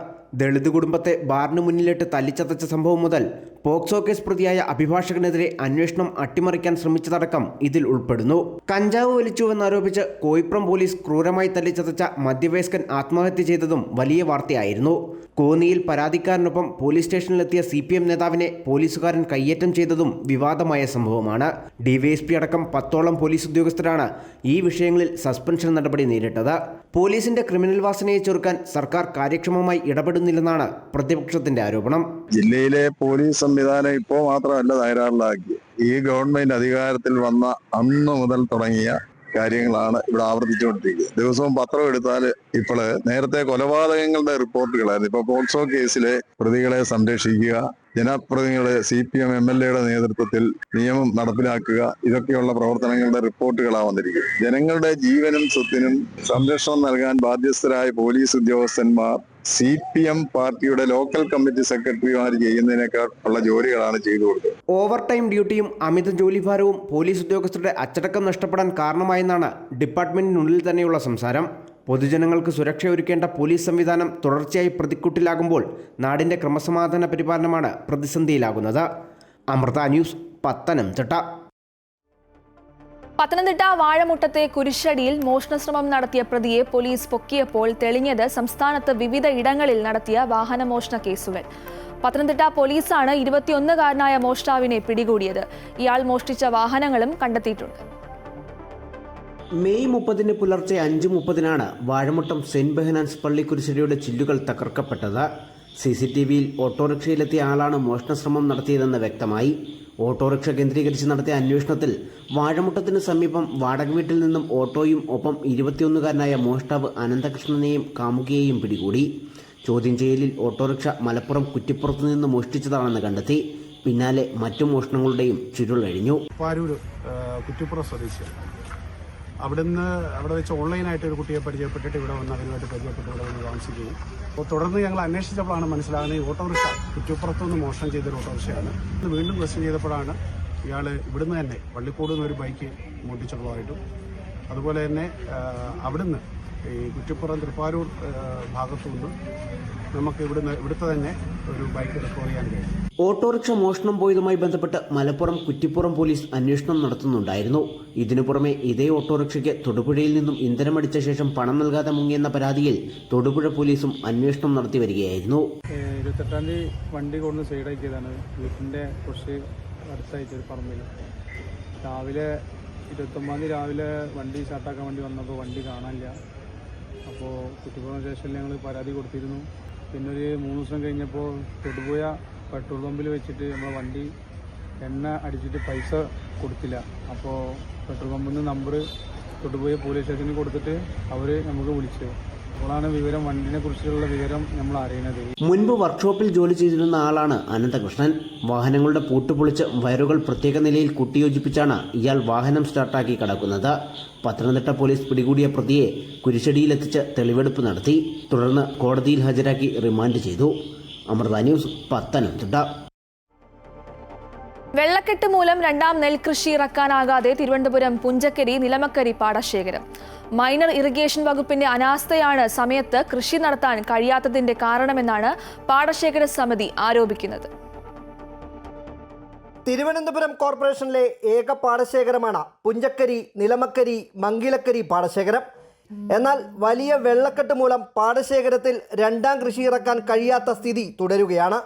ദളിത് കുടുംബത്തെ ബാറിന് മുന്നിലിട്ട് തല്ലിച്ചതച്ച സംഭവം മുതൽ പോക്സോ കേസ് പ്രതിയായ അഭിഭാഷകനെതിരെ അന്വേഷണം അട്ടിമറിക്കാൻ ശ്രമിച്ചതടക്കം ഇതിൽ ഉൾപ്പെടുന്നു. കഞ്ചാവ് വലിച്ചുവെന്നാരോപിച്ച് കോയിപ്രം പോലീസ് ക്രൂരമായി തല്ലിച്ചതച്ച മധ്യവയസ്കൻ ആത്മഹത്യ ചെയ്തതും വലിയ വാർത്തയായിരുന്നു. കോന്നിയിൽ പരാതിക്കാരനൊപ്പം പോലീസ് സ്റ്റേഷനിലെത്തിയ CPM നേതാവിനെ പോലീസുകാരൻ കയ്യേറ്റം ചെയ്തതും വിവാദമായ സംഭവമാണ്. DYSP അടക്കം 10ഓളം പോലീസ് ഉദ്യോഗസ്ഥരാണ് ഈ വിഷയങ്ങളിൽ സസ്പെൻഷൻ നടപടി നേരിട്ടത്. പോലീസിന്റെ ക്രിമിനൽ വാസനയെ ചെറുക്കാൻ സർക്കാർ കാര്യക്ഷമമായി ഇടപെടുന്നില്ലെന്നാണ് പ്രതിപക്ഷത്തിന്റെ ആരോപണം. ജില്ലയിലെ പോലീസ് സംവിധാനം ഇപ്പോൾ മാത്രമല്ല തകരാറിലാക്കി. ഈ ഗവൺമെന്റ് അധികാരത്തിൽ വന്ന അന്ന് മുതൽ തുടങ്ങിയ കാര്യങ്ങളാണ് ഇവിടെ ആവർത്തിച്ചുകൊണ്ടിരിക്കുന്നത്. ദിവസവും പത്രം എടുത്താൽ ഇപ്പോൾ നേരത്തെ കൊലപാതകങ്ങളുടെ റിപ്പോർട്ടുകളായിരുന്നു. ഇപ്പൊ പോക്സോ കേസിലെ പ്രതികളെ സംരക്ഷിക്കുക, ജനപ്രതിനിധികളെ CPM MLAയുടെ നേതൃത്വത്തിൽ നിയമം നടപ്പിലാക്കുക, ഇതൊക്കെയുള്ള പ്രവർത്തനങ്ങളുടെ റിപ്പോർട്ടുകളാണ് വന്നിരിക്കുന്നത്. ജനങ്ങളുടെ ജീവനും സ്വത്തിനും സംരക്ഷണം നൽകാൻ ബാധ്യസ്ഥരായ പോലീസ് ഉദ്യോഗസ്ഥന്മാർ CPM പാർട്ടിയുടെ ലോക്കൽ കമ്മിറ്റി സെക്രട്ടറിമാർ ചെയ്യുന്നതിനേക്കാൾ ഉള്ള ജോലികളാണ് ചെയ്തു കൊടുത്തത്. ഓവർ ടൈം ഡ്യൂട്ടിയും അമിത ജോലിഭാരവും പോലീസ് ഉദ്യോഗസ്ഥരുടെ അച്ചടക്കം നഷ്ടപ്പെടാൻ കാരണമായെന്നാണ് ഡിപ്പാർട്ട്മെന്റിനുള്ളിൽ തന്നെയുള്ള സംസാരം. പൊതുജനങ്ങൾക്ക് സുരക്ഷയൊരുക്കേണ്ട പോലീസ് സംവിധാനം തുടർച്ചയായി പ്രതിക്കൂട്ടിലാകുമ്പോൾ നാടിൻ്റെ ക്രമസമാധാന പരിപാലനമാണ് പ്രതിസന്ധിയിലാകുന്നത്. അമൃത ന്യൂസ്, പത്തനംതിട്ട. പത്തനംതിട്ട വാഴമുട്ടത്തെ കുരിശടിയിൽ മോഷണശ്രമം നടത്തിയ പ്രതിയെ പോലീസ് പൊക്കിയപ്പോൾ തെളിഞ്ഞത് സംസ്ഥാനത്ത് വിവിധ ഇടങ്ങളിൽ നടത്തിയ വാഹനമോഷണ കേസുകൾ. പത്തനംതിട്ട പോലീസാണ് 21-കാരനായ മോഷ്ടാവിനെ പിടികൂടിയത്. ഇയാൾ മോഷ്ടിച്ച വാഹനങ്ങളും കണ്ടെത്തിയിട്ടുണ്ട്. മെയ് 30 പുലർച്ചെ 5:30 വാഴമുട്ടം സെന്റ് ബെഹനാൻസ് പള്ളി കുരിശടിയുടെ ചില്ലുകൾ തകർക്കപ്പെട്ടത്. CCTVയിൽ ഓട്ടോറിക്ഷയിലെത്തിയ ആളാണ് മോഷണശ്രമം നടത്തിയതെന്ന് വ്യക്തമായി. ഓട്ടോറിക്ഷ കേന്ദ്രീകരിച്ച് നടത്തിയ അന്വേഷണത്തിൽ വാഴമുട്ടത്തിന് സമീപം വാടക വീട്ടിൽ നിന്നും ഓട്ടോയും ഒപ്പം 21-കാരനായ മോഷ്ടാവ് അനന്തകൃഷ്ണനെയും കാമുകിയെയും പിടികൂടി. ചോദ്യം ചെയ്യലിൽ ഓട്ടോറിക്ഷ മലപ്പുറം കുറ്റിപ്പുറത്ത് നിന്ന് മോഷ്ടിച്ചതാണെന്ന് കണ്ടെത്തി. പിന്നാലെ മറ്റു മോഷണങ്ങളുടെയും ചുരുളഴിഞ്ഞു. കുറ്റിപ്പുറം സ്വദേശി അവിടെ വെച്ച് ഓൺലൈനായിട്ട് ഒരു കുട്ടിയെ പരിചയപ്പെട്ടിട്ട് ഇവിടെ വന്ന് അതിനുമായിട്ട് പരിചയപ്പെട്ട് ഇവിടെ വന്ന് താമസിക്കുകയും അപ്പോൾ തുടർന്ന് ഞങ്ങൾ അന്വേഷിച്ചപ്പോഴാണ് മനസ്സിലാകുന്നത് ഈ ഓട്ടോറിക്ഷ കുറ്റിപ്പുറത്തുനിന്ന് മോഷണം ചെയ്തൊരു ഓട്ടോറിക്ഷയാണ്. ഇത് വീണ്ടും ക്വസ്റ്റ്യൻ ചെയ്തപ്പോഴാണ് ഇയാൾ ഇവിടുന്ന് തന്നെ പള്ളിക്കൂട് നിന്നൊരു ബൈക്ക് മോഷ്ടിച്ചപ്പോഴായിട്ടും അതുപോലെ തന്നെ അവിടുന്ന് ഈ കുറ്റിപ്പുറം തൃപ്പാരൂർ ഭാഗത്തുനിന്ന് നമുക്ക് ഇവിടുത്തെ തന്നെ ഒരു ബൈക്ക് റിക്കവർ ചെയ്യാൻ കഴിയും. ഓട്ടോറിക്ഷ മോഷണം പോയതുമായി ബന്ധപ്പെട്ട് മലപ്പുറം കുറ്റിപ്പുറം പോലീസ് അന്വേഷണം നടത്തുന്നുണ്ടായിരുന്നു. ഇതിനു പുറമെ ഇതേ ഓട്ടോറിക്ഷയ്ക്ക് തൊടുപുഴയിൽ നിന്നും ഇന്ധനമടിച്ച ശേഷം പണം നൽകാതെ മുങ്ങിയെന്ന പരാതിയിൽ തൊടുപുഴ പോലീസും അന്വേഷണം നടത്തി വരികയായിരുന്നു. 28-ാം തീയതി വണ്ടി കൊണ്ട് സൈഡാക്കിയതാണ്. വീട്ടിൻ്റെ കുറച്ച് അടുത്തായിട്ട് ഒരു പറമ്പിൽ രാവിലെ 29-ാം തീയതി രാവിലെ വണ്ടി സ്റ്റാർട്ടാക്കാൻ വേണ്ടി വന്നപ്പോൾ വണ്ടി കാണാനില്ല. അപ്പോൾ കുറ്റിപ്പുറം സ്റ്റേഷനിൽ ഞങ്ങൾ പരാതി കൊടുത്തിരുന്നു. പിന്നെ ഒരു 3 ദിവസം കഴിഞ്ഞപ്പോൾ തൊടുപുഴ പെട്രോൾ പമ്പിൽ വെച്ചിട്ട് നമ്മളെ വണ്ടി എണ്ണ അടിച്ചിട്ട് പൈസ കൊടുത്തില്ല. അപ്പോൾ പെട്രോൾ പമ്പിൽ നിന്ന് നമ്പർ തൊടുപുഴ പോലീസ് സ്റ്റേഷനിൽ കൊടുത്തിട്ട് അവർ നമുക്ക് വിളിച്ചു. അപ്പോഴാണ് വണ്ടിനെ കുറിച്ചുള്ള വിവരം നമ്മൾ അറിയുന്നത്. മുൻപ് വർക്ക്ഷോപ്പിൽ ജോലി ചെയ്തിരുന്ന ആളാണ് അനന്തകൃഷ്ണൻ. വാഹനങ്ങളുടെ പൂട്ടുപൊളിച്ച് വയറുകൾ പ്രത്യേക നിലയിൽ കൂട്ടിയോജിപ്പിച്ചാണ് ഇയാൾ വാഹനം സ്റ്റാർട്ടാക്കി കടക്കുന്നത്. പത്തനംതിട്ട പോലീസ് പിടികൂടിയ പ്രതിയെ കുരിശടിയിലെത്തിച്ച് തെളിവെടുപ്പ് നടത്തി. തുടർന്ന് കോടതിയിൽ ഹാജരാക്കി റിമാൻഡ് ചെയ്തു. അമൃത ന്യൂസ്, പത്തനംതിട്ട. വെള്ളക്കെട്ട് മൂലം രണ്ടാം നെൽകൃഷി ഇറക്കാനാകാതെ തിരുവനന്തപുരം പുഞ്ചക്കരി നിലമക്കരി പാടശേഖരം. മൈനർ ഇറിഗേഷൻ വകുപ്പിന്റെ അനാസ്ഥയാണ് സമയത്ത് കൃഷി നടത്താൻ കഴിയാത്തതിന്റെ കാരണമെന്നാണ് പാടശേഖര സമിതി ആരോപിക്കുന്നത്. തിരുവനന്തപുരം കോർപ്പറേഷനിലെ ഏക പാടശേഖരമാണ് പുഞ്ചക്കരി, നിലമക്കരി, മംഗിലക്കരി പാടശേഖരം. എന്നാൽ വലിയ വെള്ളക്കെട്ട് മൂലം പാടശേഖരത്തിൽ രണ്ടാം കൃഷി ഇറക്കാൻ കഴിയാത്ത സ്ഥിതി തുടരുകയാണ്.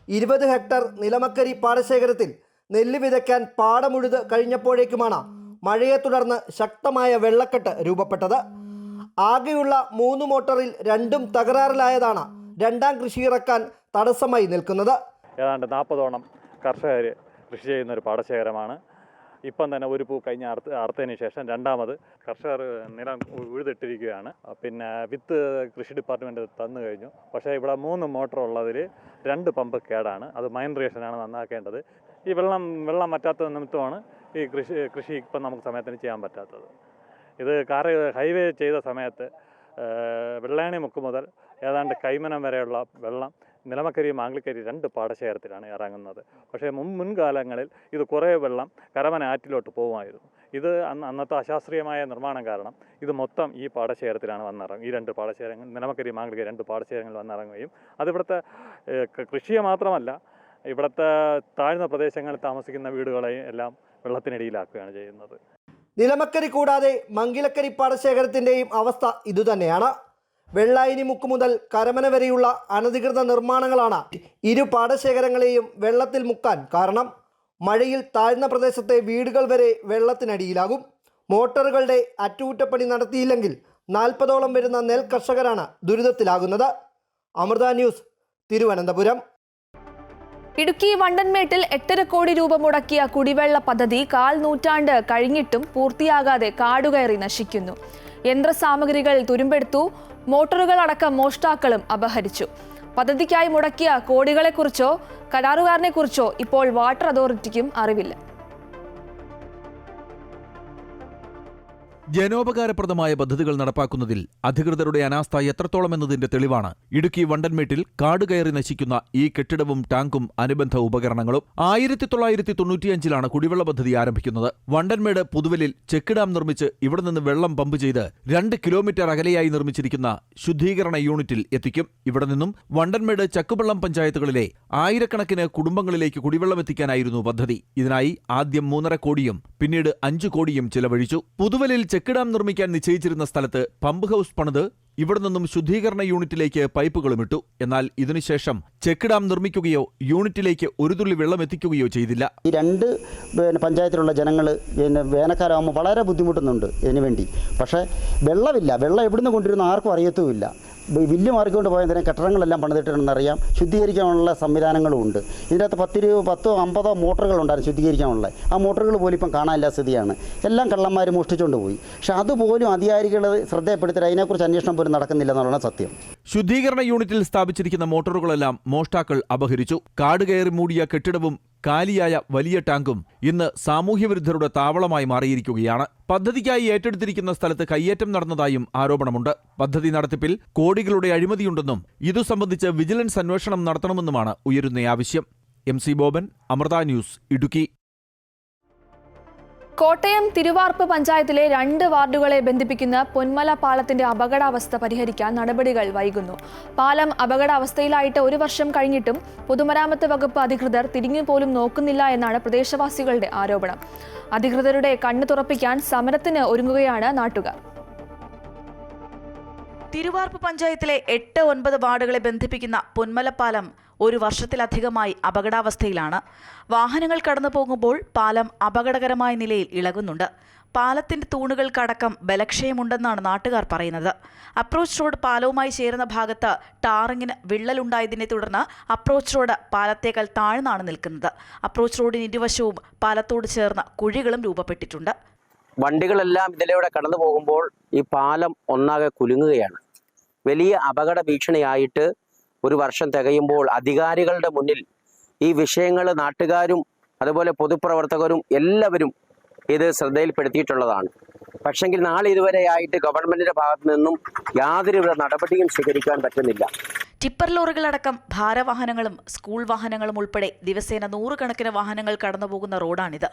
20 ഹെക്ടർ നിലമക്കരി പാടശേഖരത്തിൽ നെല്ല് വിതയ്ക്കാൻ പാടമുഴുത് കഴിഞ്ഞപ്പോഴേക്കുമാണ് മഴയെ തുടർന്ന് ശക്തമായ വെള്ളക്കെട്ട് രൂപപ്പെട്ടത്. ആകെയുള്ള 3 മോട്ടറിൽ 2 തകരാറിലായതാണ് രണ്ടാം കൃഷി ഇറക്കാൻ തടസ്സമായി നിൽക്കുന്നത്. ഏതാണ്ട് 40ഓളം കർഷകർ കൃഷി ചെയ്യുന്ന ഒരു പാടശേഖരമാണ്. ഇപ്പം തന്നെ ഒരു പൂ കഴിഞ്ഞ അറുത്തതിന് ശേഷം രണ്ടാമത് കർഷകർ നിലം ഉഴുതിട്ടിരിക്കുകയാണ്. പിന്നെ വിത്ത് കൃഷി ഡിപ്പാർട്ട്മെൻറ്റ് തന്നു കഴിഞ്ഞു. പക്ഷേ ഇവിടെ 3 മോട്ടർ ഉള്ളതിൽ 2 പമ്പ് കേടാണ്. അത് മൈൻ ഇറിഗേഷനാണ് നന്നാക്കേണ്ടത്. ഈ വെള്ളം പറ്റാത്ത നിമിത്തമാണ് ഈ കൃഷി ഇപ്പം നമുക്ക് സമയത്തിന് ചെയ്യാൻ പറ്റാത്തത്. ഇത് ഹൈവേ ചെയ്ത സമയത്ത് വെള്ളായണി മുക്ക് മുതൽ ഏതാണ്ട് കൈമനം വരെയുള്ള വെള്ളം നിലമക്കരി, മാംഗിലക്കരി 2 പാടശേഖരത്തിലാണ് ഇറങ്ങുന്നത്. പക്ഷേ മുൻകാലങ്ങളിൽ ഇത് കുറേ വെള്ളം കരമന ആറ്റിലോട്ട് പോകുമായിരുന്നു. ഇത് അന്നത്തെ അശാസ്ത്രീയമായ നിർമ്മാണം കാരണം ഇത് മൊത്തം ഈ പാടശേഖരത്തിലാണ് വന്നിറങ്ങും. ഈ 2 പാടശേഖരങ്ങൾ, നിലമക്കരി, മാംഗിലക്കരി 2 പാടശേഖരങ്ങൾ വന്നിറങ്ങുകയും അതിവിടുത്തെ കൃഷിയെ മാത്രമല്ല ഇവിടുത്തെ താഴ്ന്ന പ്രദേശങ്ങളിൽ താമസിക്കുന്ന വീടുകളെയും എല്ലാം വെള്ളത്തിനടിയിലാക്കുകയാണ് ചെയ്യുന്നത്. നിലമക്കരി കൂടാതെ മംഗിലക്കരി പാടശേഖരത്തിൻ്റെയും അവസ്ഥ ഇതുതന്നെയാണ്. വെള്ളായിനി മുക്ക് മുതൽ കരമന വരെയുള്ള അനധികൃത നിർമ്മാണങ്ങളാണ് ഇരു പാടശേഖരങ്ങളെയും വെള്ളത്തിൽ മുക്കാൻ കാരണം. മഴയിൽ താഴ്ന്ന പ്രദേശത്തെ വീടുകൾ വരെ വെള്ളത്തിനടിയിലാകും. മോട്ടോറുകളുടെ അറ്റകുറ്റപ്പണി നടത്തിയില്ലെങ്കിൽ 40ഓളം വരുന്ന നെൽ കർഷകരാണ് ദുരിതത്തിലാകുന്നത്. അമൃത ന്യൂസ്, തിരുവനന്തപുരം. ഇടുക്കി വണ്ടൻമേട്ടിൽ 8.5 കോടി രൂപ മുടക്കിയ കുടിവെള്ള പദ്ധതി 1/4 നൂറ്റാണ്ട് കഴിഞ്ഞിട്ടും പൂർത്തിയാകാതെ കാടുകയറി നശിക്കുന്നു. യന്ത്രസാമഗ്രികൾ തുരുമ്പെടുത്തു. മോട്ടോറുകൾ അടക്കം മോഷ്ടാക്കളും അപഹരിച്ചു. പദ്ധതിക്കായി മുടക്കിയ കോടികളെക്കുറിച്ചോ കരാറുകാരനെക്കുറിച്ചോ ഇപ്പോൾ വാട്ടർ അതോറിറ്റിക്കും അറിവില്ല. ജനോപകാരപ്രദമായ പദ്ധതികൾ നടപ്പാക്കുന്നതിൽ അധികൃതരുടെ അനാസ്ഥ എത്രത്തോളം എന്നതിന്റെ തെളിവാണ് ഇടുക്കി വണ്ടൻമേട്ടിൽ കാട് കയറി നശിക്കുന്ന ഈ കെട്ടിടവും ടാങ്കും അനുബന്ധ ഉപകരണങ്ങളും. 1995 കുടിവെള്ള പദ്ധതി ആരംഭിക്കുന്നത്. വണ്ടൻമേട് പുതുവലിൽ ചെക്ക് ഡാം നിർമ്മിച്ച് ഇവിടെ നിന്ന് വെള്ളം പമ്പ് ചെയ്ത് 2 കിലോമീറ്റർ അകലെയായി നിർമ്മിച്ചിരിക്കുന്ന ശുദ്ധീകരണ യൂണിറ്റിൽ എത്തിക്കും. ഇവിടെ നിന്നും വണ്ടൻമേട് ചക്കുപള്ളം പഞ്ചായത്തുകളിലെ ആയിരക്കണക്കിന് കുടുംബങ്ങളിലേക്ക് കുടിവെള്ളം എത്തിക്കാനായിരുന്നു പദ്ധതി. ഇതിനായി ആദ്യം 3.5 കോടിയും പിന്നീട് 5 കോടിയും ചിലവഴിച്ചു. പുതുവലിൽ ചെക്ക് ഡാം നിർമ്മിക്കാൻ നിശ്ചയിച്ചിരുന്ന സ്ഥലത്ത് പമ്പ് ഹൌസ് പണിത് ഇവിടെ നിന്നും ശുദ്ധീകരണ യൂണിറ്റിലേക്ക് പൈപ്പുകളും ഇട്ടു. എന്നാൽ ഇതിനുശേഷം ചെക്ക് ഡാം നിർമ്മിക്കുകയോ യൂണിറ്റിലേക്ക് ഒരു തുള്ളി വെള്ളം എത്തിക്കുകയോ ചെയ്തില്ല. ഈ 2 പഞ്ചായത്തിലുള്ള ജനങ്ങൾ വേനൽക്കാലമാകുമ്പോൾ വളരെ ബുദ്ധിമുട്ടുന്നുണ്ട് ഇതിനു വേണ്ടി. പക്ഷേ വെള്ളമില്ല. വെള്ളം എവിടുന്ന് കൊണ്ടിരുന്ന ആർക്കും അറിയത്തുമില്ല. വില്ല് മാറിക്കൊണ്ട് പോയതിനെ കെട്ടിടങ്ങളെല്ലാം പണിതിട്ടുണ്ടെന്നറിയാം. ശുദ്ധീകരിക്കാനുള്ള സംവിധാനങ്ങളും ഉണ്ട്. ഇതിനകത്ത് 10-50 മോട്ടറുകളുണ്ടായിരുന്നു ശുദ്ധീകരിക്കാനുള്ള. ആ മോട്ടറുകൾ പോലും ഇപ്പം കാണാനില്ല സ്ഥിതിയാണ്. എല്ലാം കള്ളന്മാർ മോഷ്ടിച്ചുകൊണ്ട് പോയി. പക്ഷെ അതുപോലും അധികാരികൾ ശ്രദ്ധയപ്പെടുത്തി അതിനെക്കുറിച്ച് അന്വേഷണം പോലും നടക്കുന്നില്ല എന്നുള്ളതാണ് സത്യം. ശുദ്ധീകരണ യൂണിറ്റിൽ സ്ഥാപിച്ചിരിക്കുന്ന മോട്ടോറുകളെല്ലാം മോഷ്ടാക്കൾ അപഹരിച്ചു. കാട് കയറി മൂടിയ കെട്ടിടവും കാലിയായ വലിയ ടാങ്കും ഇന്ന് സാമൂഹ്യവിരുദ്ധരുടെ താവളമായി മാറിയിരിക്കുകയാണ്. പദ്ധതിക്കായി ഏറ്റെടുത്തിരിക്കുന്ന സ്ഥലത്ത് കയ്യേറ്റം നടന്നതായും ആരോപണമുണ്ട്. പദ്ധതി നടത്തിപ്പിൽ കോടികളുടെ അഴിമതിയുണ്ടെന്നും ഇതു സംബന്ധിച്ച് വിജിലൻസ് അന്വേഷണം നടത്തണമെന്നുമാണ് ഉയരുന്ന ആവശ്യം. MC Boban, Amrita news, Idukki. കോട്ടയം തിരുവാർപ്പ് പഞ്ചായത്തിലെ 2 വാർഡുകളെ ബന്ധിപ്പിക്കുന്ന പൊന്മല പാലത്തിന്റെ അപകടാവസ്ഥ പരിഹരിക്കാൻ നടപടികൾ വൈകുന്നു. പാലം അപകടാവസ്ഥയിലായിട്ട് 1 വർഷം കഴിഞ്ഞിട്ടും പൊതുമരാമത്ത് വകുപ്പ് അധികൃതർ തിരിഞ്ഞുപോലും നോക്കുന്നില്ല എന്നാണ് പ്രദേശവാസികളുടെ ആരോപണം. അധികൃതരുടെ കണ്ണു തുറപ്പിക്കാൻ സമരത്തിന് ഒരുങ്ങുകയാണ് നാട്ടുകാർ. തിരുവാർപ്പ് പഞ്ചായത്തിലെ 8-9 വാർഡുകളെ ബന്ധിപ്പിക്കുന്ന പൊന്മലപ്പാലം 1 വർഷത്തിലധികമായി അപകടാവസ്ഥയിലാണ്. വാഹനങ്ങൾ കടന്നു പോകുമ്പോൾ പാലം അപകടകരമായ നിലയിൽ ഇളകുന്നുണ്ട്. പാലത്തിന്റെ തൂണുകൾക്കടക്കം ബലക്ഷയമുണ്ടെന്നാണ് നാട്ടുകാർ പറയുന്നത്. അപ്രോച്ച് റോഡ് പാലവുമായി ചേരുന്ന ഭാഗത്ത് ടാറിങ്ങിന് വിള്ളലുണ്ടായതിനെ തുടർന്ന് അപ്രോച്ച് റോഡ് പാലത്തേക്കാൾ താഴ്ന്നാണ് നിൽക്കുന്നത്. അപ്രോച്ച് റോഡിന് ഇരുവശവും പാലത്തോട് ചേർന്ന് കുഴികളും രൂപപ്പെട്ടിട്ടുണ്ട്. വണ്ടികളെല്ലാം ഇതിലൂടെ കടന്നു പോകുമ്പോൾ ഈ പാലം ഒന്നാകെ കുലുങ്ങുകയാണ്. വലിയ അപകട ഭീഷണിയായിട്ട് 1 വർഷം തികയുമ്പോൾ അധികാരികളുടെ മുന്നിൽ ഈ വിഷയങ്ങൾ നാട്ടുകാരും അതുപോലെ പൊതുപ്രവർത്തകരും എല്ലാവരും ഇത് ശ്രദ്ധയിൽപ്പെടുത്തിയിട്ടുള്ളതാണ്. പക്ഷെങ്കിൽ നാളെ ഇതുവരെയായിട്ട് ഗവൺമെന്റിന്റെ ഭാഗത്തു നിന്നും യാതൊരുവിധ നടപടിയും സ്വീകരിക്കാൻ പറ്റുന്നില്ല. ടിപ്പർ ലോറികളടക്കം ഭാരവാഹനങ്ങളും സ്കൂൾ വാഹനങ്ങളും ഉൾപ്പെടെ ദിവസേന 100 കണക്കിന് വാഹനങ്ങൾ കടന്നുപോകുന്ന റോഡാണിത്.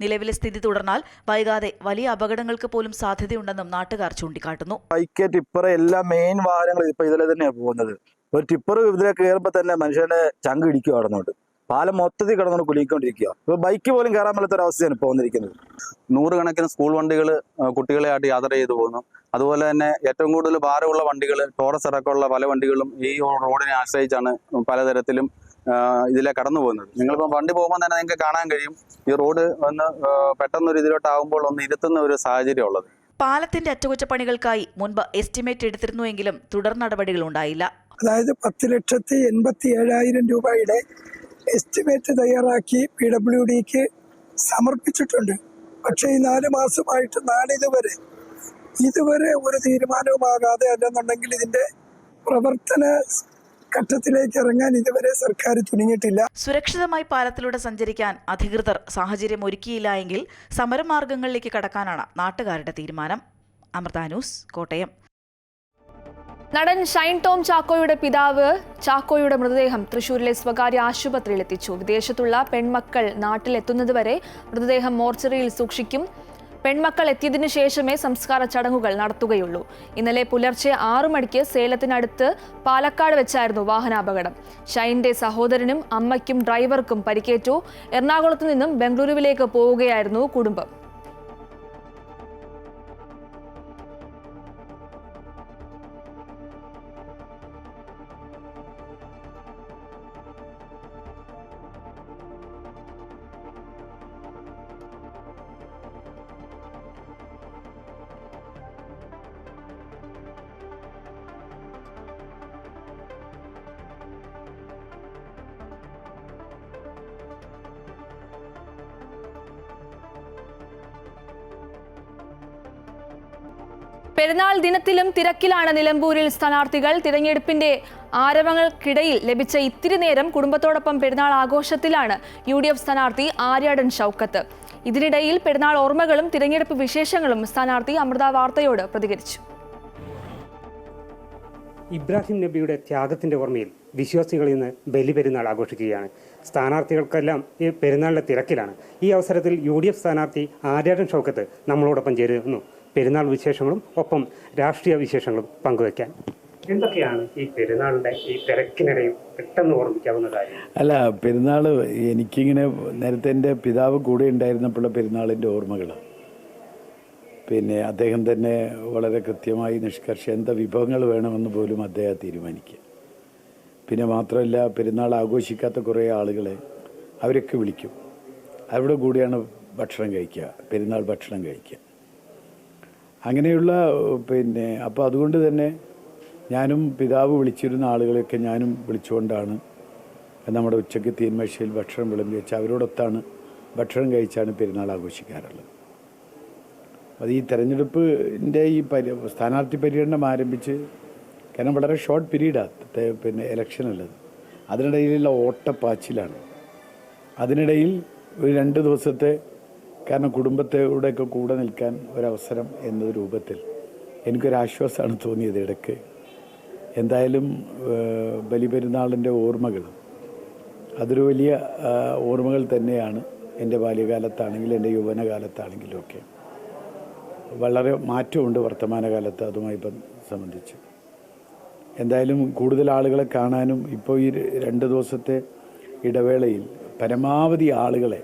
നിലവിലെ സ്ഥിതി തുടർന്നാൽ വൈകാതെ വലിയ അപകടങ്ങൾക്ക് പോലും സാധ്യതയുണ്ടെന്നും നാട്ടുകാർ ചൂണ്ടിക്കാട്ടുന്നു. ബൈക്ക്, ടിപ്പർ എല്ലാം മെയിൻ വാഹനങ്ങൾ ഇപ്പൊ ഇതിലെ തന്നെയാണ് പോകുന്നത്. ഒരു ടിപ്പർ ഇതിലെ കയറുമ്പോൾ തന്നെ മനുഷ്യന്റെ ചങ്ക് ഇടിക്കുക കടന്നുണ്ട്. പാലം മൊത്തത്തിൽ കടന്നുകൊണ്ട് കുലുങ്ങിക്കൊണ്ടിരിക്കുക. ഇപ്പൊ ബൈക്ക് പോലും കയറാൻ മേലാത്തൊരവസ്ഥയാണ് ഇപ്പോൾ വന്നിരിക്കുന്നത്. 100 കണക്കിന് സ്കൂൾ വണ്ടികൾ കുട്ടികളെയായിട്ട് യാത്ര ചെയ്തു പോകുന്നു. അതുപോലെ തന്നെ ഏറ്റവും കൂടുതൽ ഭാരമുള്ള വണ്ടികൾ, ടോറസ് അടക്കമുള്ള പല വണ്ടികളും ഈ റോഡിനെ ആശ്രയിച്ചാണ് പലതരത്തിലും ഇതിലെ കടന്നു പോകുന്നത്. നിങ്ങളിപ്പോൾ വണ്ടി പോകുമ്പോൾ തന്നെ നിങ്ങൾക്ക് കാണാൻ കഴിയും ഈ റോഡ് ഒന്ന് പെട്ടെന്നൊരു ഇതിലോട്ടാകുമ്പോൾ ഒന്ന് ഇരുത്തുന്ന ഒരു സാഹചര്യം ഉള്ളത്. പാലത്തിന്റെ അറ്റകുറ്റപ്പണികൾക്കായി മുൻപ് എസ്റ്റിമേറ്റ് എടുത്തിരുന്നുവെങ്കിലും തുടർ നടപടികൾ ഉണ്ടായില്ല. അതായത് 10,87,000 രൂപയുടെ എസ്റ്റിമേറ്റ് തയ്യാറാക്കി PWDക്ക് സമർപ്പിച്ചിട്ടുണ്ട്. പക്ഷേ ഈ 4 മാസമായിട്ട് ഇതുവരെ ഒരു തീരുമാനവുമാകാതെ, അല്ലെന്നുണ്ടെങ്കിൽ ഇതിന്റെ പ്രവർത്തന ഘട്ടത്തിലേക്ക് ഇറങ്ങാൻ ഇതുവരെ സർക്കാർ തുനിഞ്ഞിട്ടില്ല. സുരക്ഷിതമായി പാലത്തിലൂടെ സഞ്ചരിക്കാൻ അധികൃതർ സാഹചര്യം ഒരുക്കിയില്ല എങ്കിൽ സമരമാർഗങ്ങളിലേക്ക് കടക്കാനാണ് നാട്ടുകാരുടെ തീരുമാനം. അമൃത ന്യൂസ്, കോട്ടയം. നടൻ ഷൈൻ ടോം ചാക്കോയുടെ പിതാവ് ചാക്കോയുടെ മൃതദേഹം തൃശൂരിലെ സ്വകാര്യ ആശുപത്രിയിൽ എത്തിച്ചു. വിദേശത്തുള്ള പെൺമക്കൾ നാട്ടിലെത്തുന്നതുവരെ മൃതദേഹം മോർച്ചറിയിൽ സൂക്ഷിക്കും. പെൺമക്കൾ എത്തിയതിനു ശേഷമേ സംസ്കാര ചടങ്ങുകൾ നടത്തുകയുള്ളൂ. ഇന്നലെ പുലർച്ചെ 6 മണിക്ക് സേലത്തിനടുത്ത് പാലക്കാട് വെച്ചായിരുന്നു വാഹനാപകടം. ഷൈൻ്റെ സഹോദരനും അമ്മയ്ക്കും ഡ്രൈവർക്കും പരിക്കേറ്റു. എറണാകുളത്ത് നിന്നും ബംഗളൂരുവിലേക്ക് പോവുകയായിരുന്നു കുടുംബം. പെരുന്നാൾ ദിനത്തിലും തിരക്കിലാണ് നിലമ്പൂരിൽ സ്ഥാനാർത്ഥികൾ. തിരഞ്ഞെടുപ്പിന്റെ ആരവങ്ങൾക്കിടയിൽ ലഭിച്ച ഇത്തിരി നേരം കുടുംബത്തോടൊപ്പം പെരുന്നാൾ ആഘോഷത്തിലാണ് UDF സ്ഥാനാർത്ഥി ആര്യാടൻ ഷൗക്കത്ത്. ഇതിനിടയിൽ പെരുന്നാൾ ഓർമ്മകളും തിരഞ്ഞെടുപ്പ് വിശേഷങ്ങളും സ്ഥാനാർത്ഥി അമൃത വാർത്തയോട് പ്രതികരിച്ചു. ഇബ്രാഹിം നബിയുടെ ത്യാഗത്തിൻ്റെ ഓർമ്മയിൽ വിശ്വാസികൾ ഇന്ന് ബലിപെരുന്നാൾ ആഘോഷിക്കുകയാണ്. സ്ഥാനാർത്ഥികൾക്കെല്ലാം ഈ പെരുന്നാളിൻ്റെ തിരക്കിലാണ്. ഈ അവസരത്തിൽ UDF സ്ഥാനാർത്ഥി ആര്യാടൻ ഷൗക്കത്ത് നമ്മളോടൊപ്പം ചേരുന്നു. പെരുന്നാൾ വിശേഷങ്ങളും ഒപ്പം രാഷ്ട്രീയ വിശേഷങ്ങളും പങ്കുവയ്ക്കാൻ. എന്തൊക്കെയാണ് ഈ പെരുന്നാളിൻ്റെ ഈ തിരക്കിനിടയിൽ പെട്ടെന്ന് ഓർമ്മിക്കാവുന്ന കാര്യം? അല്ല, പെരുന്നാൾ എനിക്കിങ്ങനെ നേരത്തെ എൻ്റെ പിതാവ് കൂടെ ഉണ്ടായിരുന്നപ്പോഴുള്ള പെരുന്നാളിൻ്റെ ഓർമ്മകൾ. പിന്നെ അദ്ദേഹം തന്നെ വളരെ കൃത്യമായി എന്ത വിഭവങ്ങൾ വേണമെന്ന് പോലും അദ്ദേഹം തീരുമാനിക്കുക. പിന്നെ മാത്രമല്ല, പെരുന്നാൾ ആഘോഷിക്കാത്ത കുറേ ആളുകളെ അവരൊക്കെ വിളിക്കും. അവരുടെ കൂടെയാണ് ഭക്ഷണം കഴിക്കുക, പെരുന്നാൾ ഭക്ഷണം കഴിക്കുക. അങ്ങനെയുള്ള അപ്പോൾ അതുകൊണ്ട് തന്നെ ഞാനും പിതാവ് വിളിച്ചിരുന്ന ആളുകളെയൊക്കെ ഞാനും വിളിച്ചുകൊണ്ടാണ് നമ്മുടെ ഉച്ചയ്ക്ക് തീന്മേശയിൽ ഭക്ഷണം വിളമ്പി വെച്ച് അവരോടൊത്താണ് ഭക്ഷണം കഴിച്ചാണ് പെരുന്നാൾ ആഘോഷിക്കാറുള്ളത്. അത് ഈ തെരഞ്ഞെടുപ്പിൻ്റെ ഈ സ്ഥാനാർത്ഥി പര്യടനം ആരംഭിച്ച്, കാരണം വളരെ ഷോർട്ട് പീരീഡാണ് ഇലക്ഷനുള്ളത്. അതിനിടയിലുള്ള ഓട്ടപ്പാച്ചിലാണ്. അതിനിടയിൽ ഒരു 2 ദിവസത്തെ, കാരണം കുടുംബത്തോടെയൊക്കെ കൂടെ നിൽക്കാൻ ഒരവസരം എന്ന രൂപത്തിൽ എനിക്കൊരാശ്വാസമാണ് തോന്നിയത് ഇടയ്ക്ക്. എന്തായാലും ബലിപെരുന്നാളിൻ്റെ ഓർമ്മകൾ അതൊരു വലിയ ഓർമ്മകൾ തന്നെയാണ്. എൻ്റെ ബാല്യകാലത്താണെങ്കിലും എൻ്റെ യൗവനകാലത്താണെങ്കിലും ഒക്കെ വളരെ മാറ്റമുണ്ട് വർത്തമാനകാലത്ത് അതുമായി സംബന്ധിച്ച്. എന്തായാലും കൂടുതൽ ആളുകളെ കാണാനും ഇപ്പോൾ ഈ 2 ദിവസത്തെ ഇടവേളയിൽ പരമാവധി ആളുകളെ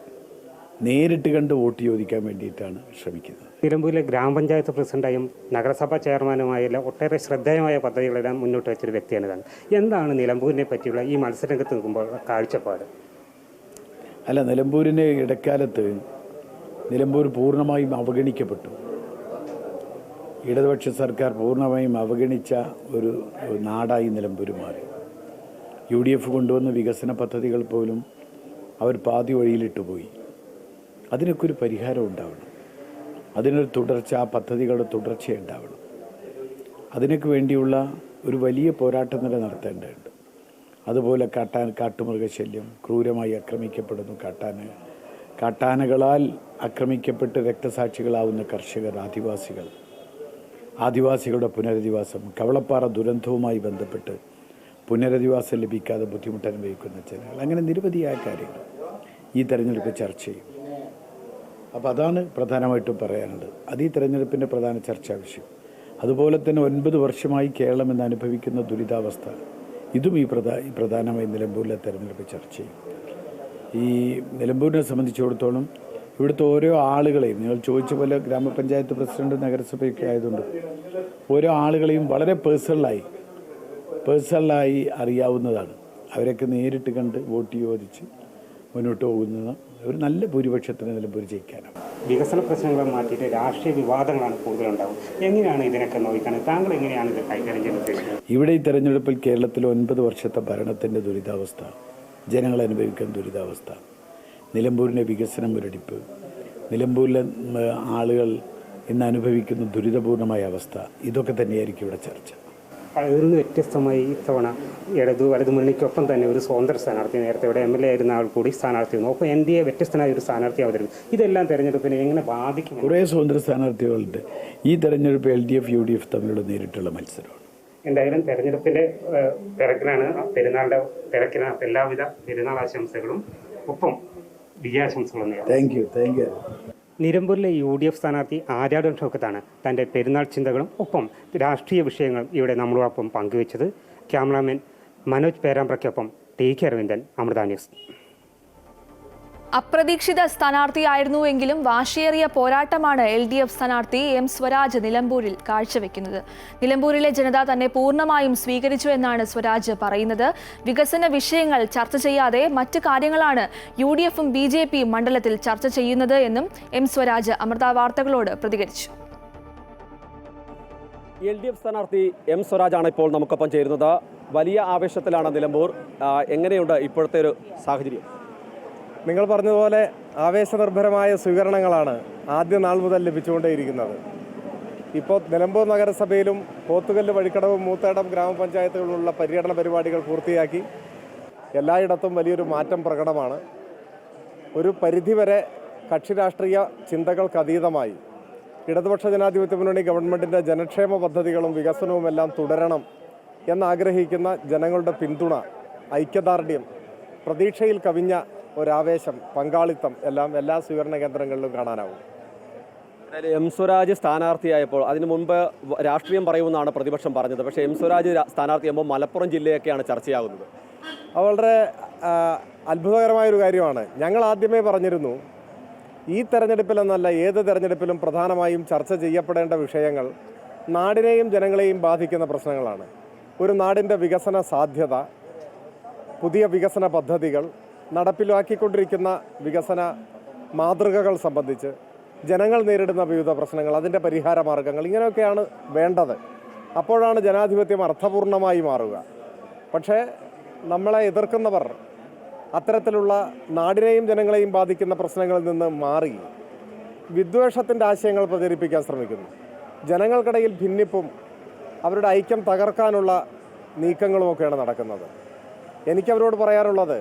നേരിട്ട് കണ്ട് വോട്ട് ചോദിക്കാൻ വേണ്ടിയിട്ടാണ് ശ്രമിക്കുന്നത്. നിലമ്പൂരിലെ ഗ്രാമപഞ്ചായത്ത് പ്രസിഡന്റായും നഗരസഭാ ചെയർമാനുമായുള്ള ഒട്ടേറെ ശ്രദ്ധേയമായ പദ്ധതികളെല്ലാം മുന്നോട്ട് വെച്ചൊരു വ്യക്തിയാണ് താങ്കൾ. എന്താണ് നിലമ്പൂരിനെ പറ്റിയുള്ള ഈ മത്സരരംഗത്ത് നിൽക്കുമ്പോൾ കാഴ്ചപ്പാട്? അല്ല, നിലമ്പൂരിനെ ഇടക്കാലത്ത് നിലമ്പൂർ പൂർണ്ണമായും അവഗണിക്കപ്പെട്ടു. ഇടതുപക്ഷ സർക്കാർ പൂർണ്ണമായും അവഗണിച്ച ഒരു നാടായി നിലമ്പൂർ മാറി. UDF കൊണ്ടുവന്ന വികസന പദ്ധതികൾ പോലും അവർ പാതി വഴിയിലിട്ട് പോയി. അതിനൊക്കെ ഒരു പരിഹാരം ഉണ്ടാവണം. അതിനൊരു തുടർച്ച, ആ പദ്ധതികളുടെ തുടർച്ചയുണ്ടാവണം. അതിനൊക്കെ വേണ്ടിയുള്ള ഒരു വലിയ പോരാട്ടം തന്നെ നടത്തേണ്ടതുണ്ട്. അതുപോലെ കാട്ടുമൃഗശല്യം ക്രൂരമായി ആക്രമിക്കപ്പെടുന്നു. കാട്ടാനകളാൽ ആക്രമിക്കപ്പെട്ട് രക്തസാക്ഷികളാവുന്ന കർഷകർ, ആദിവാസികളുടെ പുനരധിവാസം, കവളപ്പാറ ദുരന്തവുമായി ബന്ധപ്പെട്ട് പുനരധിവാസം ലഭിക്കാതെ ബുദ്ധിമുട്ട് അനുഭവിക്കുന്ന ജനങ്ങൾ, അങ്ങനെ നിരവധിയായ കാര്യങ്ങൾ ഈ തെരഞ്ഞെടുപ്പ് ചർച്ച ചെയ്യും. അപ്പോൾ അതാണ് പ്രധാനമായിട്ടും പറയാനുള്ളത്. അത് ഈ തെരഞ്ഞെടുപ്പിൻ്റെ പ്രധാന ചർച്ചാ വിഷയം. അതുപോലെ തന്നെ 9 വർഷമായി കേരളം എന്ന് അനുഭവിക്കുന്ന ദുരിതാവസ്ഥ, ഇതും ഈ പ്രധാനമായി നിലമ്പൂരിലെ തെരഞ്ഞെടുപ്പ് ചർച്ച ചെയ്യും. ഈ നിലമ്പൂരിനെ സംബന്ധിച്ചിടത്തോളം ഇവിടുത്തെ ഓരോ ആളുകളെയും, നിങ്ങൾ ചോദിച്ച പോലെ ഗ്രാമപഞ്ചായത്ത് പ്രസിഡന്റ്, നഗരസഭയൊക്കെ ആയതുകൊണ്ട് ഓരോ ആളുകളെയും വളരെ പേഴ്സണലായി അറിയാവുന്നതാണ്. അവരൊക്കെ നേരിട്ട് കണ്ട് വോട്ട് ചോദിച്ച് മുന്നോട്ട് പോകുന്നത് ഒരു നല്ല ഭൂരിപക്ഷത്തിന് നിലമ്പൂർ ജയിക്കാനാണ്. വികസന പ്രശ്നങ്ങളെ മാറ്റിയിട്ട് രാഷ്ട്രീയ വിവാദങ്ങളാണ് കൂടുതലുണ്ടാവും. എങ്ങനെയാണ് ഇതിനൊക്കെ നോക്കുന്നത്? താങ്കൾ എങ്ങനെയാണ് ഇത് കൈകാര്യം ചെയ്യുന്നത്? ഇവിടെ ഈ തെരഞ്ഞെടുപ്പിൽ കേരളത്തിൽ 9 വർഷത്തെ ഭരണത്തിൻ്റെ ദുരിതാവസ്ഥ, ജനങ്ങൾ അനുഭവിക്കുന്ന ദുരിതാവസ്ഥ, നിലമ്പൂരിൻ്റെ വികസനം മുരടിപ്പ്, നിലമ്പൂരിലെ ആളുകൾ ഇന്ന് അനുഭവിക്കുന്ന ദുരിതപൂർണമായ അവസ്ഥ, ഇതൊക്കെ തന്നെയായിരിക്കും ഇവിടെ ചർച്ച. അതിൽ വ്യത്യസ്തമായി ഇത്തവണ വലതു മുന്നണിക്കൊപ്പം തന്നെ ഒരു സ്വതന്ത്ര സ്ഥാനാർത്ഥി, നേരത്തെ ഇവിടെ MLA ആയിരുന്ന ആൾ കൂടി സ്ഥാനാർത്ഥിയായിരുന്നു. അപ്പോൾ NDA വ്യത്യസ്തനായ ഒരു സ്ഥാനാർത്ഥി അവതരിപ്പിക്കും. ഇതെല്ലാം തെരഞ്ഞെടുപ്പിനെ എങ്ങനെ ബാധിക്കും? കുറേ സ്വതന്ത്ര സ്ഥാനാർത്ഥികളുണ്ട്. ഈ തെരഞ്ഞെടുപ്പ് LDF UDF തമ്മിലുള്ള നേരിട്ടുള്ള മത്സരമാണ്. എന്തായാലും തെരഞ്ഞെടുപ്പിൻ്റെ തിരക്കിലാണ്, പെരുന്നാളിൻ്റെ തിരക്കിലാണ്. എല്ലാവിധ പെരുന്നാൾ ആശംസകളും ഒപ്പം വിജയാശംസകളും. Thank you. നിലമ്പൂരിലെ UDF സ്ഥാനാർത്ഥി ആര്യാടൻ ഷൗക്കത്താണ് തൻ്റെ പെരുന്നാൾ ചിന്തകളും ഒപ്പം രാഷ്ട്രീയ വിഷയങ്ങളും ഇവിടെ നമ്മളോടൊപ്പം പങ്കുവച്ചത്. ക്യാമറാമാൻ മനോജ് പേരാമ്പ്രയ്ക്കൊപ്പം TK അരവിന്ദൻ, അമൃത ന്യൂസ്. അപ്രതീക്ഷിത സ്ഥാനാർത്ഥിയായിരുന്നുവെങ്കിലും വാശിയേറിയ പോരാട്ടമാണ് LDF സ്ഥാനാർത്ഥി M സ്വരാജ് നിലമ്പൂരിൽ കാഴ്ചവെക്കുന്നത്. നിലമ്പൂരിലെ ജനത തന്നെ പൂർണ്ണമായും സ്വീകരിച്ചു എന്നാണ് സ്വരാജ് പറയുന്നത്. വികസന വിഷയങ്ങൾ ചർച്ച ചെയ്യാതെ മറ്റ് കാര്യങ്ങളാണ് UDFും BJPയും മണ്ഡലത്തിൽ ചർച്ച ചെയ്യുന്നത് എന്നും M സ്വരാജ് അമൃത വാർത്തകളോട് പ്രതികരിച്ചു. LDF സ്ഥാനാർത്ഥി M സ്വരാജാണ് ഇപ്പോൾ നമുക്കൊപ്പം ചേരുന്നത്. വലിയ ആവേശത്തിലാണ് നിലമ്പൂർ. എങ്ങനെയുണ്ട് ഇപ്പോഴത്തെ ഒരു സാഹചര്യം? നിങ്ങൾ പറഞ്ഞതുപോലെ ആവേശനിർഭരമായ സ്വീകരണങ്ങളാണ് ആദ്യ നാൾ മുതൽ ലഭിച്ചുകൊണ്ടേയിരിക്കുന്നത്. ഇപ്പോൾ നിലമ്പൂർ നഗരസഭയിലും പോത്തുകല്ല്, വഴിക്കടവ്, മൂത്തേടം ഗ്രാമപഞ്ചായത്തുകളിലുള്ള പര്യടന പരിപാടികൾ പൂർത്തിയാക്കി. എല്ലായിടത്തും വലിയൊരു മാറ്റം പ്രകടമാണ്. ഒരു പരിധിവരെ കക്ഷി രാഷ്ട്രീയ ചിന്തകൾക്കതീതമായി ഇടതുപക്ഷ ജനാധിപത്യ മുന്നണി ഗവൺമെൻറ്റിൻ്റെ ജനക്ഷേമ പദ്ധതികളും വികസനവും എല്ലാം തുടരണം എന്നാഗ്രഹിക്കുന്ന ജനങ്ങളുടെ പിന്തുണ, ഐക്യദാർഢ്യം, പ്രതീക്ഷയിൽ കവിഞ്ഞ ഒരാവേശം, പങ്കാളിത്തം എല്ലാം എല്ലാ സ്വീകരണ കേന്ദ്രങ്ങളിലും കാണാനാവും. എം സ്വരാജ് സ്ഥാനാർത്ഥിയായപ്പോൾ അതിനു മുൻപ് രാഷ്ട്രീയം പറയുമെന്നാണ് പ്രതിപക്ഷം പറഞ്ഞത്. പക്ഷേ എം സ്വരാജ് സ്ഥാനാർത്ഥിയാകുമ്പോൾ മലപ്പുറം ജില്ലയൊക്കെയാണ് ചർച്ചയാകുന്നത്. അത് വളരെ അത്ഭുതകരമായൊരു കാര്യമാണ്. ഞങ്ങൾ ആദ്യമേ പറഞ്ഞിരുന്നു, ഈ തെരഞ്ഞെടുപ്പിലെന്നല്ല ഏത് തെരഞ്ഞെടുപ്പിലും പ്രധാനമായും ചർച്ച ചെയ്യപ്പെടേണ്ട വിഷയങ്ങൾ നാടിനെയും ജനങ്ങളെയും ബാധിക്കുന്ന പ്രശ്നങ്ങളാണ്. ഒരു നാടിൻ്റെ വികസന സാധ്യത, പുതിയ വികസന പദ്ധതികൾ, നടപ്പിലാക്കിക്കൊണ്ടിരിക്കുന്ന വികസന മാതൃകകൾ സംബന്ധിച്ച് ജനങ്ങൾ നേരിടുന്ന വിവിധ പ്രശ്നങ്ങൾ, അതിൻ്റെ പരിഹാര മാർഗങ്ങൾ, ഇങ്ങനെയൊക്കെയാണ് വേണ്ടത്. അപ്പോഴാണ് ജനാധിപത്യം അർത്ഥപൂർണമായി മാറുക. പക്ഷേ നമ്മളെ എതിർക്കുന്നവർ അത്തരത്തിലുള്ള നാടിനെയും ജനങ്ങളെയും ബാധിക്കുന്ന പ്രശ്നങ്ങളിൽ നിന്ന് മാറി വിദ്വേഷത്തിൻ്റെ ആശയങ്ങൾ പ്രചരിപ്പിക്കാൻ ശ്രമിക്കുന്നു. ജനങ്ങൾക്കിടയിൽ ഭിന്നിപ്പും അവരുടെ ഐക്യം തകർക്കാനുള്ള നീക്കങ്ങളുമൊക്കെയാണ് നടക്കുന്നത്. എനിക്കവരോട് പറയാനുള്ളത്,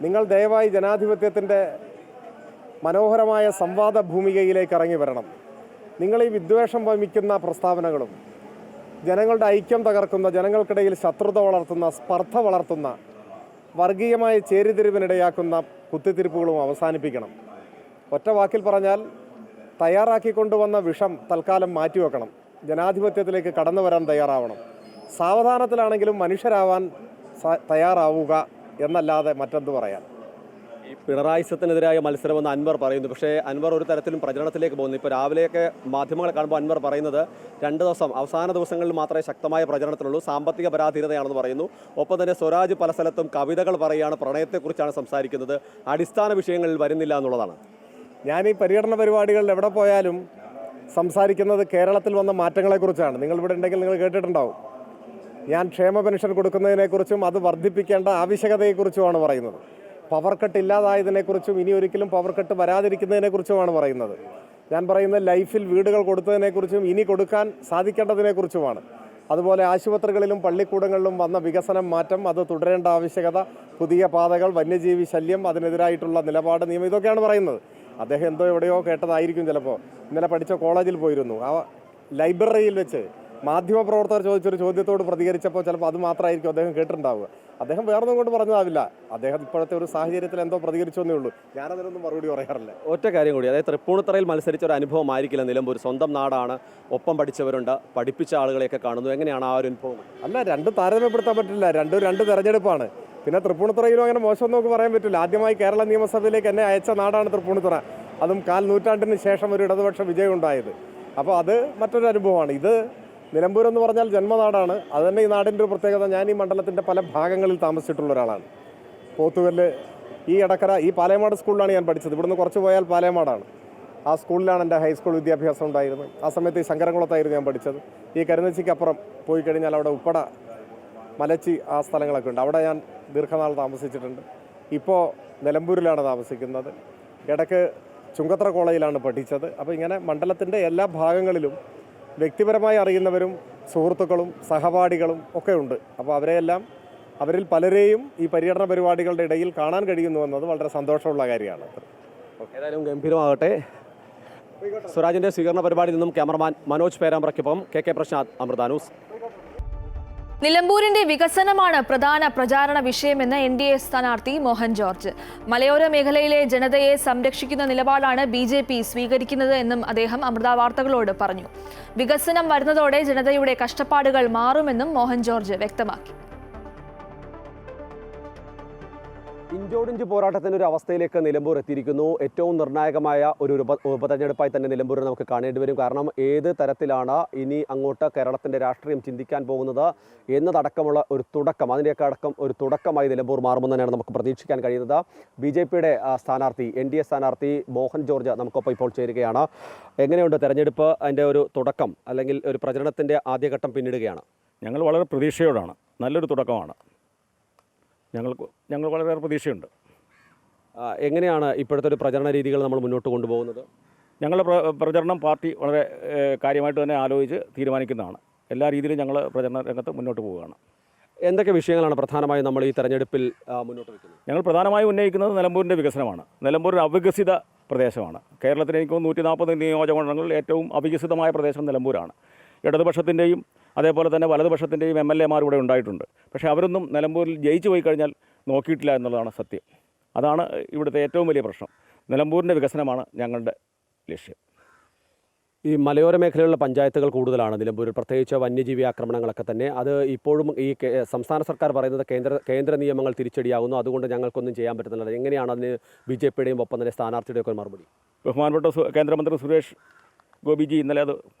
നിങ്ങൾ ദയവായി ജനാധിപത്യത്തിൻ്റെ മനോഹരമായ സംവാദ ഭൂമികയിലേക്ക് ഇറങ്ങി വരണം. നിങ്ങൾ ഈ വിദ്വേഷം വമിക്കുന്ന പ്രസ്താവനകളും ജനങ്ങളുടെ ഐക്യം തകർക്കുന്ന, ജനങ്ങൾക്കിടയിൽ ശത്രുത വളർത്തുന്ന, സ്പർദ്ധ വളർത്തുന്ന, വർഗീയമായ ചേരിതിരിവിനിടയാക്കുന്ന കുത്തിത്തിരിപ്പുകളും അവസാനിപ്പിക്കണം. ഒറ്റ വാക്കിൽ പറഞ്ഞാൽ, തയ്യാറാക്കിക്കൊണ്ടുവന്ന വിഷം തൽക്കാലം മാറ്റിവെക്കണം. ജനാധിപത്യത്തിലേക്ക് കടന്നു വരാൻ തയ്യാറാവണം. സാവധാനത്തിലാണെങ്കിലും മനുഷ്യരാവാൻ തയ്യാറാവുക എന്നല്ലാതെ മറ്റെന്ത് പറയാൻ. ഈ പിണറായി സത്തിനെതിരായ മത്സരമെന്ന് അൻവർ പറയുന്നു. പക്ഷേ അൻവർ ഒരു തരത്തിലും പ്രചരണത്തിലേക്ക് പോകുന്നു. ഇപ്പോൾ രാവിലെയൊക്കെ മാധ്യമങ്ങളെ കാണുമ്പോൾ അൻവർ പറയുന്നത് 2 ദിവസം, അവസാന ദിവസങ്ങളിൽ മാത്രമേ ശക്തമായ പ്രചരണത്തിനുള്ളൂ, സാമ്പത്തിക പരാധീനതയാണെന്ന് പറയുന്നു. ഒപ്പം തന്നെ സ്വരാജ് പല സ്ഥലത്തും കവിതകൾ പറയുകയാണ്, പ്രണയത്തെക്കുറിച്ചാണ് സംസാരിക്കുന്നത്, അടിസ്ഥാന വിഷയങ്ങളിൽ വരുന്നില്ല എന്നുള്ളതാണ്. ഞാൻ ഈ പര്യടന പരിപാടികളിൽ എവിടെ പോയാലും സംസാരിക്കുന്നത് കേരളത്തിൽ വന്ന മാറ്റങ്ങളെക്കുറിച്ചാണ്. നിങ്ങൾ ഇവിടെ ഉണ്ടെങ്കിൽ നിങ്ങൾ കേട്ടിട്ടുണ്ടാവും. ഞാൻ ക്ഷേമ പെൻഷൻ കൊടുക്കുന്നതിനെക്കുറിച്ചും അത് വർദ്ധിപ്പിക്കേണ്ട ആവശ്യകതയെക്കുറിച്ചുമാണ് പറയുന്നത്. പവർ കട്ട് ഇല്ലാതായതിനെക്കുറിച്ചും ഇനി ഒരിക്കലും പവർ കട്ട് വരാതിരിക്കുന്നതിനെക്കുറിച്ചുമാണ് പറയുന്നത്. ഞാൻ പറയുന്നത് ലൈഫിൽ വീടുകൾ കൊടുത്തതിനെക്കുറിച്ചും ഇനി കൊടുക്കാൻ സാധിക്കേണ്ടതിനെക്കുറിച്ചുമാണ്. അതുപോലെ ആശുപത്രികളിലും പള്ളിക്കൂടങ്ങളിലും വന്ന വികസനം, മാറ്റം, അത് തുടരേണ്ട ആവശ്യകത, പുതിയ പാതകൾ, വന്യജീവി ശല്യം, അതിനെതിരായിട്ടുള്ള നിലപാട്, നിയമം, ഇതൊക്കെയാണ് പറയുന്നത്. അദ്ദേഹം എന്തോ എവിടെയോ കേട്ടതായിരിക്കും ചിലപ്പോൾ. ഇന്നലെ പഠിച്ച കോളേജിൽ പോയിരുന്നു. ആ ലൈബ്രറിയിൽ വെച്ച് മാധ്യമപ്രവർത്തകർ ചോദിച്ചൊരു ചോദ്യത്തോട് പ്രതികരിച്ചപ്പോൾ ചിലപ്പോൾ അത് മാത്രമായിരിക്കും അദ്ദേഹം കേട്ടിട്ടുണ്ടാവുക. അദ്ദേഹം വേറൊന്നും കൊണ്ട് പറഞ്ഞതാവില്ല. അദ്ദേഹം ഇപ്പോഴത്തെ ഒരു സാഹചര്യത്തിൽ എന്തോ പ്രതികരിച്ചെന്നേ ഉള്ളൂ. ഞാനതിനൊന്നും മറുപടി പറയാറില്ല. ഒറ്റ കാര്യം കൂടി, അതായത് തൃപ്പൂണിത്തറയിൽ മത്സരിച്ച ഒരു അനുഭവമായിരിക്കില്ല നിലമ്പൂർ. സ്വന്തം നാടാണ്, ഒപ്പം പഠിച്ചവരുണ്ട്, പഠിപ്പിച്ച ആളുകളെയൊക്കെ കാണുന്നു. എങ്ങനെയാണ് ആ ഒരു അനുഭവം? അല്ല, രണ്ടും താരതമ്യപ്പെടുത്താൻ പറ്റില്ല. രണ്ട് തെരഞ്ഞെടുപ്പാണ്. പിന്നെ തൃപ്പൂണിത്തറയിലും അങ്ങനെ മോശമൊന്നും നമുക്ക് പറയാൻ പറ്റില്ല. ആദ്യമായി കേരള നിയമസഭയിലേക്ക് എന്നെ അയച്ച നാടാണ് തൃപ്പൂണിത്തറ. അതും 1/4 നൂറ്റാണ്ടിന് ശേഷം ഒരു ഇടതുപക്ഷ വിജയം ഉണ്ടായത്. അപ്പോൾ അത് മറ്റൊരു അനുഭവമാണ്. ഇത് നിലമ്പൂർ എന്ന് പറഞ്ഞാൽ ജന്മനാടാണ്. അത് തന്നെ ഈ നാടിൻ്റെ ഒരു പ്രത്യേകത. ഞാൻ ഈ മണ്ഡലത്തിൻ്റെ പല ഭാഗങ്ങളിൽ താമസിച്ചിട്ടുള്ള ഒരാളാണ്. പോത്തുകല്ല്, ഈ എടക്കര, ഈ പാലയമാട് സ്കൂളിലാണ് ഞാൻ പഠിച്ചത്. ഇവിടുന്ന് കുറച്ച് പോയാൽ പാലയമാടാണ്. ആ സ്കൂളിലാണ് എൻ്റെ ഹൈസ്കൂൾ വിദ്യാഭ്യാസം ഉണ്ടായിരുന്നത്. ആ സമയത്ത് ഈ ശങ്കരംകുളത്തായിരുന്നു ഞാൻ പഠിച്ചത്. ഈ കരുനച്ചിക്കപ്പുറം പോയി കഴിഞ്ഞാൽ അവിടെ ഉപ്പട, മലച്ചി, ആ സ്ഥലങ്ങളൊക്കെ ഉണ്ട്. അവിടെ ഞാൻ ദീർഘനാൾ താമസിച്ചിട്ടുണ്ട്. ഇപ്പോൾ നിലമ്പൂരിലാണ് താമസിക്കുന്നത്. ഇടയ്ക്ക് ചുങ്കത്ര കോളേജിലാണ് പഠിച്ചത്. അപ്പോൾ ഇങ്ങനെ മണ്ഡലത്തിൻ്റെ എല്ലാ ഭാഗങ്ങളിലും വ്യക്തിപരമായി അറിയുന്നവരും സുഹൃത്തുക്കളും സഹപാഠികളും ഒക്കെ ഉണ്ട്. അപ്പോൾ അവരിൽ പലരെയും ഈ പര്യടന പരിപാടികളുടെ ഇടയിൽ കാണാൻ കഴിയുന്നു എന്നത് വളരെ സന്തോഷമുള്ള കാര്യമാണ്. ഏതായാലും ഗംഭീരമാകട്ടെ. സ്വരാജിൻ്റെ സ്വീകരണ പരിപാടിയിൽ നിന്നും ക്യാമറമാൻ മനോജ് പേരാമ്പ്രയ്ക്കൊപ്പം KK പ്രശാന്ത്, അമൃത ന്യൂസ്. നിലമ്പൂരിന്റെ വികസനമാണ് പ്രധാന പ്രചാരണ വിഷയമെന്ന് NDA സ്ഥാനാർത്ഥി മോഹൻ ജോർജ്. മലയോര മേഖലയിലെ ജനതയെ സംരക്ഷിക്കുന്ന നിലപാടാണ് BJP സ്വീകരിക്കുന്നത് എന്നും അദ്ദേഹം അമൃത വാർത്തകളോട് പറഞ്ഞു. വികസനം വരുന്നതോടെ ജനതയുടെ കഷ്ടപ്പാടുകൾ മാറുമെന്നും മോഹൻ ജോർജ് വ്യക്തമാക്കി. ഇഞ്ചോടിഞ്ച് പോരാട്ടത്തിൻ്റെ ഒരു അവസ്ഥയിലേക്ക് നിലമ്പൂർ എത്തിയിരിക്കുന്നു. ഏറ്റവും നിർണായകമായ ഒരു ഉപതെരഞ്ഞെടുപ്പായി തന്നെ നിലമ്പൂരിൽ നമുക്ക് കാണേണ്ടി വരും. കാരണം ഏത് തരത്തിലാണ് ഇനി അങ്ങോട്ട് കേരളത്തിൻ്റെ രാഷ്ട്രീയം ചിന്തിക്കാൻ പോകുന്നത് എന്നതടക്കമുള്ള ഒരു തുടക്കം, അതിൻ്റെയൊക്കെ അടക്കം ഒരു തുടക്കമായി നിലമ്പൂർ മാറുമെന്ന് തന്നെയാണ് നമുക്ക് പ്രതീക്ഷിക്കാൻ കഴിയുന്നത്. BJPയുടെ സ്ഥാനാർത്ഥി, NDA സ്ഥാനാർത്ഥി മോഹൻ ജോർജ് നമുക്കൊപ്പം ഇപ്പോൾ ചേരുകയാണ്. എങ്ങനെയുണ്ട് തെരഞ്ഞെടുപ്പ്, അതിൻ്റെ ഒരു തുടക്കം, അല്ലെങ്കിൽ ഒരു പ്രചരണത്തിൻ്റെ ആദ്യഘട്ടം പിന്നിടുകയാണ്? ഞങ്ങൾ വളരെ പ്രതീക്ഷയോടാണ്. നല്ലൊരു തുടക്കമാണ്. ഞങ്ങൾ വളരെയേറെ പ്രതീക്ഷയുണ്ട്. എങ്ങനെയാണ് ഇപ്പോഴത്തെ ഒരു പ്രചരണ രീതികൾ നമ്മൾ മുന്നോട്ട് കൊണ്ടുപോകുന്നത്? ഞങ്ങളുടെ പ്രചരണം പാർട്ടി വളരെ കാര്യമായിട്ട് തന്നെ ആലോചിച്ച് തീരുമാനിക്കുന്നതാണ്. എല്ലാ രീതിയിലും ഞങ്ങൾ പ്രചരണ രംഗത്ത് മുന്നോട്ട് പോവുകയാണ്. എന്തൊക്കെ വിഷയങ്ങളാണ് പ്രധാനമായും നമ്മൾ ഈ തെരഞ്ഞെടുപ്പിൽ മുന്നോട്ട് വയ്ക്കുന്നത്? ഞങ്ങൾ പ്രധാനമായും ഉന്നയിക്കുന്നത് നിലമ്പൂരിൻ്റെ വികസനമാണ്. നിലമ്പൂർ ഒരു അവികസിത പ്രദേശമാണ്. കേരളത്തിൽ എനിക്ക് 140 നിയോജകമണ്ഡലങ്ങളിൽ ഏറ്റവും അവികസിതമായ പ്രദേശം നിലമ്പൂരാണ്. ഇടതുപക്ഷത്തിൻ്റെയും അതേപോലെ തന്നെ വലതുപക്ഷത്തിൻ്റെയും MLA-മാർ ഇവിടെ ഉണ്ടായിട്ടുണ്ട്. പക്ഷേ അവരൊന്നും നിലമ്പൂരിൽ ജയിച്ചു പോയി കഴിഞ്ഞാൽ നോക്കിയിട്ടില്ല എന്നുള്ളതാണ് സത്യം. അതാണ് ഇവിടുത്തെ ഏറ്റവും വലിയ പ്രശ്നം. നിലമ്പൂരിൻ്റെ വികസനമാണ് ഞങ്ങളുടെ ലക്ഷ്യം. ഈ മലയോര മേഖലയിലുള്ള പഞ്ചായത്തുകൾ കൂടുതലാണ് നിലമ്പൂരിൽ, പ്രത്യേകിച്ച് വന്യജീവി ആക്രമണങ്ങളൊക്കെ തന്നെ. അത് ഇപ്പോഴും ഈ സംസ്ഥാന സർക്കാർ പറയുന്നത് കേന്ദ്ര നിയമങ്ങൾ തിരിച്ചടിയാകുന്നു, അതുകൊണ്ട് ഞങ്ങൾക്കൊന്നും ചെയ്യാൻ പറ്റുന്നില്ല. എങ്ങനെയാണ് അതിന് BJP-യുടെയും ഒപ്പം തന്നെ സ്ഥാനാർത്ഥിയുടെയും ഒക്കെ മറുപടി? ബഹുമാനപ്പെട്ട കേന്ദ്രമന്ത്രി സുരേഷ് ഗോപിജി ഇന്നലെ അത്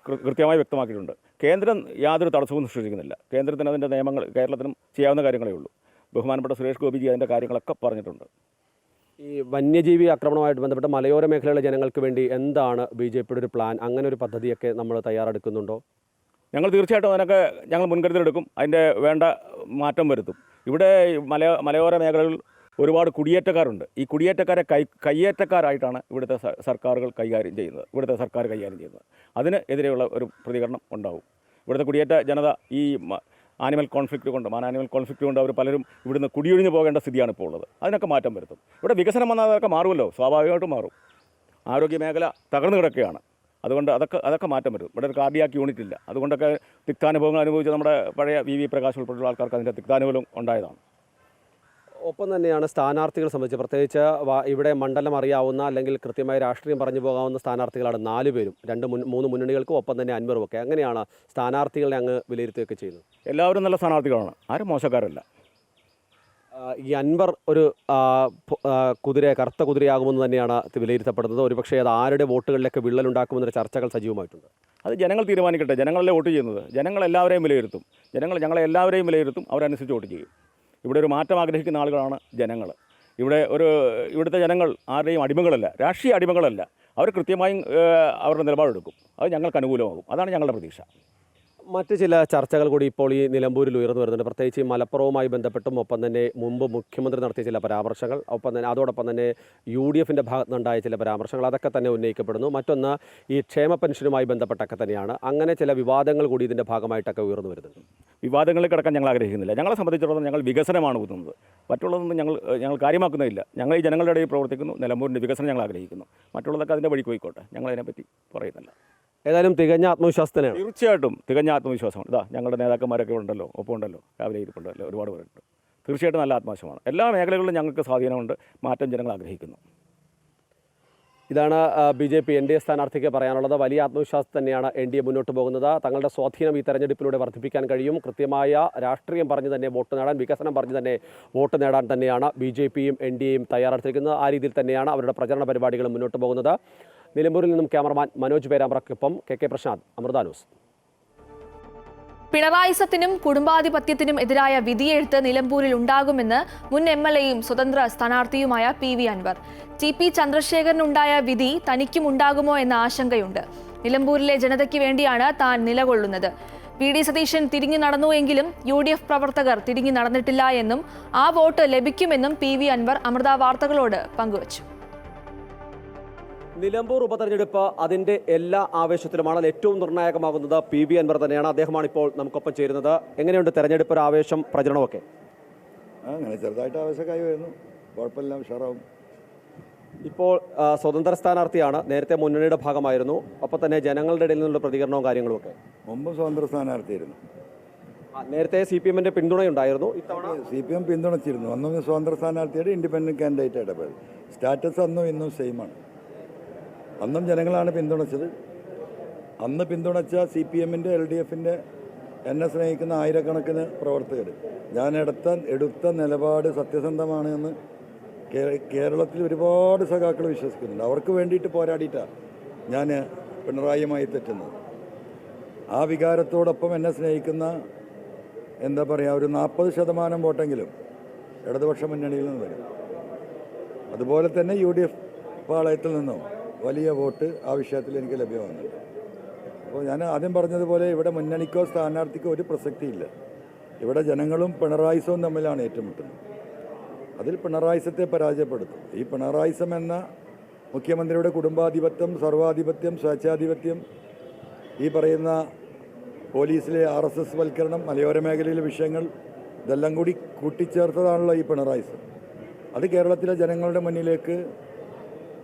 കൃത്യമായി വ്യക്തമാക്കിയിട്ടുണ്ട്. കേന്ദ്രം യാതൊരു തടസ്സവും സൃഷ്ടിക്കുന്നില്ല. കേന്ദ്രത്തിന് അതിൻ്റെ നിയമങ്ങൾ കേരളത്തിനും ചെയ്യാവുന്ന കാര്യങ്ങളേ ഉള്ളൂ. ബഹുമാനപ്പെട്ട സുരേഷ് ഗോപിജി അതിൻ്റെ കാര്യങ്ങളൊക്കെ പറഞ്ഞിട്ടുണ്ട്. ഈ വന്യജീവി ആക്രമണവുമായിട്ട് ബന്ധപ്പെട്ട് മലയോര മേഖലയിലെ ജനങ്ങൾക്ക് വേണ്ടി എന്താണ് BJP-യുടെ ഒരു പ്ലാൻ? അങ്ങനെ ഒരു പദ്ധതിയൊക്കെ നമ്മൾ തയ്യാറെടുക്കുന്നുണ്ടോ? ഞങ്ങൾ തീർച്ചയായിട്ടും അതിനൊക്കെ ഞങ്ങൾ മുൻകരുതലെടുക്കും, അതിൻ്റെ വേണ്ട മാറ്റം വരുത്തും. ഇവിടെ മലയോര മേഖലകളിൽ ഒരുപാട് കുടിയേറ്റക്കാരുണ്ട്. ഈ കുടിയേറ്റക്കാരെ കയ്യേറ്റക്കാരായിട്ടാണ് ഇവിടുത്തെ സർക്കാർ കൈകാര്യം ചെയ്യുന്നത്. അതിന് എതിരെയുള്ള ഒരു പ്രതികരണം ഉണ്ടാവും. ഇവിടുത്തെ കുടിയേറ്റ ജനത ഈ ആനിമൽ കോൺഫ്ലിക്റ്റ് കൊണ്ട് അവർ പലരും ഇവിടുന്ന് കുടിയൊഴിഞ്ഞു പോകേണ്ട സ്ഥിതിയാണ് ഇപ്പോൾ ഉള്ളത്. അതിനൊക്കെ മാറ്റം വരുത്തും. ഇവിടെ വികസനം വന്നാൽ അതൊക്കെ മാറുമല്ലോ, സ്വാഭാവികമായിട്ടും മാറും. ആരോഗ്യ മേഖല തകർന്നു കിടക്കുകയാണ്. അതുകൊണ്ട് അതൊക്കെ മാറ്റം വരും. ഇവിടെ ഒരു കാർഡിയാക് യൂണിറ്റ് ഇല്ല. അതുകൊണ്ടൊക്കെ തിക്താനുഭവങ്ങൾ അനുഭവിച്ച നമ്മുടെ പഴയ VV പ്രകാശ് ഉൾപ്പെടെയുള്ള ആൾക്കാർക്ക് അതിൻ്റെ തിക്താനുഭവം ഉണ്ടായതാണ്. ഒപ്പം തന്നെയാണ് സ്ഥാനാർത്ഥികളെ സംബന്ധിച്ച്, പ്രത്യേകിച്ച് ഇവിടെ മണ്ഡലം അറിയാവുന്ന അല്ലെങ്കിൽ കൃത്യമായി രാഷ്ട്രീയം പറഞ്ഞു പോകാവുന്ന സ്ഥാനാർത്ഥികളാണ് 4 പേരും, 2-3 മുന്നണികൾക്കും ഒപ്പം തന്നെ അൻവറും ഒക്കെ. അങ്ങനെയാണ് സ്ഥാനാർത്ഥികളെ അങ്ങ് വിലയിരുത്തുകയൊക്കെ ചെയ്യുന്നത്? എല്ലാവരും നല്ല സ്ഥാനാർത്ഥികളാണ്, ആരും മോശക്കാരല്ല. ഈ അൻവർ ഒരു കറുത്ത കുതിരയാകുമെന്ന് തന്നെയാണ് വിലയിരുത്തപ്പെടുന്നത്. ഒരുപക്ഷേ അത് ആരുടെ വോട്ടുകളിലേക്ക് വിള്ളലുണ്ടാക്കുമെന്നൊരു ചർച്ചകൾ സജീവമായിട്ടുണ്ട്. അത് ജനങ്ങൾ തീരുമാനിക്കട്ടെ. ജനങ്ങളല്ലേ വോട്ട് ചെയ്യുന്നത്. ജനങ്ങളെല്ലാവരെയും വിലയിരുത്തും. ഞങ്ങളെല്ലാവരെയും വിലയിരുത്തും, അവരനുസരിച്ച് വോട്ട് ചെയ്യും. ഇവിടെ ഒരു മാറ്റം ആഗ്രഹിക്കുന്ന ആളുകളാണ് ജനങ്ങൾ. ഇവിടുത്തെ ജനങ്ങൾ ആരുടെയും അടിമകളല്ല, രാഷ്ട്രീയ അടിമകളല്ല. അവർ കൃത്യമായും അവരുടെ നിലപാടെടുക്കും. അത് ഞങ്ങൾക്ക് അനുകൂലമാകും. അതാണ് ഞങ്ങളുടെ പ്രതീക്ഷ. മറ്റ് ചില ചർച്ചകൾ കൂടി ഇപ്പോൾ ഈ നിലമ്പൂരിൽ ഉയർന്നു വരുന്നുണ്ട്. പ്രത്യേകിച്ച് ഈ മലപ്പുറവുമായി ബന്ധപ്പെട്ടും ഒപ്പം തന്നെ മുമ്പ് മുഖ്യമന്ത്രി നടത്തിയ ചില പരാമർശങ്ങൾ, അതോടൊപ്പം തന്നെ UDF-ൻ്റെ ഭാഗത്തു നിന്നുണ്ടായ ചില പരാമർശങ്ങൾ, അതൊക്കെ തന്നെ ഉന്നയിക്കപ്പെടുന്നു. മറ്റൊന്ന് ഈ ക്ഷേമ പെൻഷനുമായി ബന്ധപ്പെട്ടൊക്കെ തന്നെയാണ്. അങ്ങനെ ചില വിവാദങ്ങൾ കൂടി ഇതിൻ്റെ ഭാഗമായിട്ടൊക്കെ ഉയർന്നു വരുന്നുണ്ട്. വിവാദങ്ങളിൽ കിടക്കാൻ ഞങ്ങൾ ആഗ്രഹിക്കുന്നില്ല. ഞങ്ങളെ സംബന്ധിച്ചിടത്തോളം ഞങ്ങൾ വികസനമാണ് ഊന്നുന്നത്. മറ്റുള്ളതൊന്നും ഞങ്ങൾ കാര്യമാക്കുന്നില്ല. ഞങ്ങൾ ഈ ജനങ്ങളുടെ ഇടയിൽ പ്രവർത്തിക്കുന്നു. നിലമ്പൂരിൻ്റെ വികസനം ഞങ്ങൾ ആഗ്രഹിക്കുന്നു. മറ്റുള്ളതൊക്കെ അതിൻ്റെ വഴിക്ക് പോയിക്കോട്ടെ. ഞങ്ങളതിനെപ്പറ്റി പറയുന്നില്ല. ഏതായാലും തികഞ്ഞ ആത്മവിശ്വാസത്തിനാണ്. തീർച്ചയായിട്ടും തികഞ്ഞ ആത്മവിശ്വാസമാണ്. ഞങ്ങളുടെ നേതാക്കന്മാരൊക്കെ ഉണ്ടല്ലോ, ഒപ്പം ഉണ്ടല്ലോ, രാവിലെ ഇരിപ്പുണ്ടല്ലോ, ഒരുപാട് പേരുണ്ട്. തീർച്ചയായിട്ടും നല്ല ആത്മവിശ്വാസമാണ്. എല്ലാ മേഖലകളിലും ഞങ്ങൾക്ക് സ്വാധീനമുണ്ട്. മാറ്റം ജനങ്ങൾ ആഗ്രഹിക്കുന്നു. ഇതാണ് BJP NDA സ്ഥാനാർത്ഥിക്ക് പറയാനുള്ളത്. വലിയ ആത്മവിശ്വാസം തന്നെയാണ് NDA മുന്നോട്ട് പോകുന്നത്. തങ്ങളുടെ സ്വാധീനം ഈ തെരഞ്ഞെടുപ്പിലൂടെ വർദ്ധിപ്പിക്കാൻ കഴിയും. കൃത്യമായ രാഷ്ട്രീയം പറഞ്ഞ് തന്നെ വോട്ട് നേടാൻ, വികസനം പറഞ്ഞ് തന്നെ വോട്ട് നേടാൻ തന്നെയാണ് BJP-യും NDA-യും തയ്യാറെടുത്തിരിക്കുന്നത്. ആ രീതിയിൽ തന്നെയാണ് അവരുടെ പ്രചരണ പരിപാടികൾ മുന്നോട്ട് പോകുന്നത്. നിലമ്പൂരിൽ നിന്നും ക്യാമറമാൻ മനോജ് പേരാമ്പ്രയ്ക്കൊപ്പം KK പ്രശാന്ത്, അമൃത ന്യൂസ്. പിണറായിസത്തിനും കുടുംബാധിപത്യത്തിനും എതിരായ വിധിയെഴുത്ത് നിലമ്പൂരിൽ ഉണ്ടാകുമെന്ന് മുൻ MLA-യും സ്വതന്ത്ര സ്ഥാനാർത്ഥിയുമായ PV അൻവർ. TP ചന്ദ്രശേഖരനുണ്ടായ വിധി തനിക്കും ഉണ്ടാകുമോ എന്ന ആശങ്കയുണ്ട്. നിലമ്പൂരിലെ ജനതയ്ക്ക് വേണ്ടിയാണ് താൻ നിലകൊള്ളുന്നത്. VD സതീശൻ തിരിഞ്ഞു നടന്നുവെങ്കിലും UDF പ്രവർത്തകർ തിരിഞ്ഞു നടന്നിട്ടില്ല എന്നും ആ വോട്ട് ലഭിക്കുമെന്നും PV അൻവർ അമൃത വാർത്തകളോട് പങ്കുവച്ചു. നിലമ്പൂർ ഉപതെരഞ്ഞെടുപ്പ് അതിൻ്റെ എല്ലാ ആവേശത്തിലുമാണ്. ഏറ്റവും നിർണായകമാകുന്നത് PV അൻവർ തന്നെയാണ്. അദ്ദേഹമാണ് ഇപ്പോൾ നമുക്കൊപ്പം ചേരുന്നത്. എങ്ങനെയുണ്ട് തെരഞ്ഞെടുപ്പ് ഒരു ആവേശം, പ്രചരണമൊക്കെ? അങ്ങനെ ചെറുതായിട്ട് ആവേശക്കായി വരുന്നു, കുഴപ്പമില്ല, ഉഷാറാവും. ഇപ്പോൾ സ്വതന്ത്ര സ്ഥാനാർത്ഥിയാണ്, നേരത്തെ മുന്നണിയുടെ ഭാഗമായിരുന്നു. ഒപ്പം തന്നെ ജനങ്ങളുടെ ഇടയിൽ നിന്നുള്ള പ്രതികരണവും കാര്യങ്ങളുമൊക്കെ. മുമ്പ് സ്വതന്ത്ര സ്ഥാനാർത്ഥിയായിരുന്നു. നേരത്തെ CPM-ന്റെ പിന്തുണയുണ്ടായിരുന്നു. ഇത്തവണ CPM പിന്തുണച്ചിരുന്നു. അന്നും സ്വതന്ത്ര സ്ഥാനാർത്ഥിയുടെ ഇൻഡിപെൻഡന്റ് കാൻഡിഡേറ്റ് ആയിട്ട് സ്റ്റാറ്റസ് അന്നും ഇന്നും സെയിമാണ്. അന്നും ജനങ്ങളാണ് പിന്തുണച്ചത്. അന്ന് പിന്തുണച്ച CPM-ന്റെ LDF-ന്റെ എന്നെ സ്നേഹിക്കുന്ന ആയിരക്കണക്കിന് പ്രവർത്തകർ, ഞാൻ എടുത്ത നിലപാട് സത്യസന്ധമാണ് എന്ന് കേരളത്തിൽ ഒരുപാട് സഖാക്കൾ വിശ്വസിക്കുന്നുണ്ട്. അവർക്ക് വേണ്ടിയിട്ട് പോരാടിയിട്ടാണ് ഞാൻ പിണറായിയുമായി തെറ്റുന്നത്. ആ വികാരത്തോടൊപ്പം എന്നെ സ്നേഹിക്കുന്ന എന്താ പറയുക, ഒരു 40% വോട്ടെങ്കിലും ഇടതുപക്ഷ മുന്നണിയിൽ നിന്ന് വരും. അതുപോലെ തന്നെ UDF പാളയത്തിൽ നിന്നും വലിയ വോട്ട് ആ വിഷയത്തിൽ എനിക്ക് ലഭ്യമാകുന്നുണ്ട്. അപ്പോൾ ഞാൻ ആദ്യം പറഞ്ഞതുപോലെ ഇവിടെ മുന്നണിക്കോ സ്ഥാനാർത്ഥിക്കോ ഒരു പ്രസക്തിയില്ല. ഇവിടെ ജനങ്ങളും പിണറായിസവും തമ്മിലാണ് ഏറ്റുമുട്ടുന്നത്. അതിൽ പിണറായിസത്തെ പരാജയപ്പെടുത്തും. ഈ പിണറായിസം എന്ന മുഖ്യമന്ത്രിയുടെ കുടുംബാധിപത്യം, സർവാധിപത്യം, സ്വേച്ഛാധിപത്യം, ഈ പറയുന്ന പോലീസിലെ RSS വൽക്കരണം, മലയോര മേഖലയിലെ വിഷയങ്ങൾ, ഇതെല്ലാം കൂടി കൂട്ടിച്ചേർത്തതാണല്ലോ ഈ പിണറായി. അത് കേരളത്തിലെ ജനങ്ങളുടെ മുന്നിലേക്ക്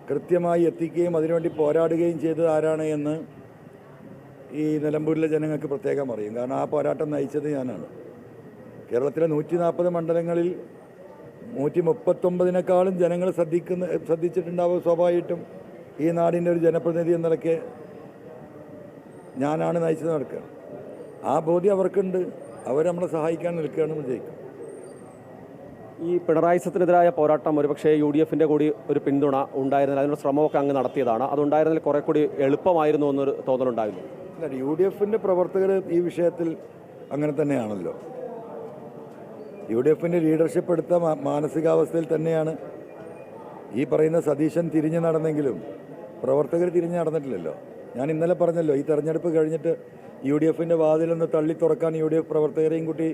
കൃത്യമായി എത്തിക്കുകയും അതിനുവേണ്ടി പോരാടുകയും ചെയ്തത് ആരാണ് എന്ന് ഈ നിലമ്പൂരിലെ ജനങ്ങൾക്ക് പ്രത്യേകം അറിയും. കാരണം ആ പോരാട്ടം നയിച്ചത് ഞാനാണ്. കേരളത്തിലെ 140 മണ്ഡലങ്ങളിൽ 139 ജനങ്ങൾ ശ്രദ്ധിച്ചിട്ടുണ്ടാവും. സ്വാഭാവികമായിട്ടും ഈ നാടിൻ്റെ ഒരു ജനപ്രതിനിധി എന്ന നിലയ്ക്ക് ഞാനാണ് നയിച്ചത് നടക്കുക. ആ ബോധ്യം അവർക്കുണ്ട്. അവർ നമ്മളെ സഹായിക്കാൻ നിൽക്കുകയാണ്, വിജയിക്കും. ഈ പിണറായി സത്തിനെതിരായ പോരാട്ടം ഒരുപക്ഷേ UDFന്റെ കൂടി ഒരു പിന്തുണ ഉണ്ടായിരുന്നില്ല, അതിനുള്ള ശ്രമമൊക്കെ അങ്ങ് നടത്തിയതാണ്. അതുണ്ടായിരുന്നെങ്കിൽ കുറെ കൂടി എളുപ്പമായിരുന്നു എന്നൊരു തോന്നലുണ്ടായിരുന്നു. അല്ല, UDFന്റെ പ്രവർത്തകർ ഈ വിഷയത്തിൽ അങ്ങനെ തന്നെയാണല്ലോ. UDFന്റെ ലീഡർഷിപ്പ് എടുത്ത മാനസികാവസ്ഥയിൽ തന്നെയാണ് ഈ പറയുന്ന സതീശൻ തിരിഞ്ഞു നടന്നെങ്കിലും പ്രവർത്തകർ തിരിഞ്ഞു നടന്നിട്ടില്ലല്ലോ. ഞാൻ ഇന്നലെ പറഞ്ഞല്ലോ, ഈ തെരഞ്ഞെടുപ്പ് കഴിഞ്ഞിട്ട് UDFന്റെ വാതിലൊന്ന് തള്ളി തുറക്കാൻ UDF പ്രവർത്തകരെയും കൂട്ടി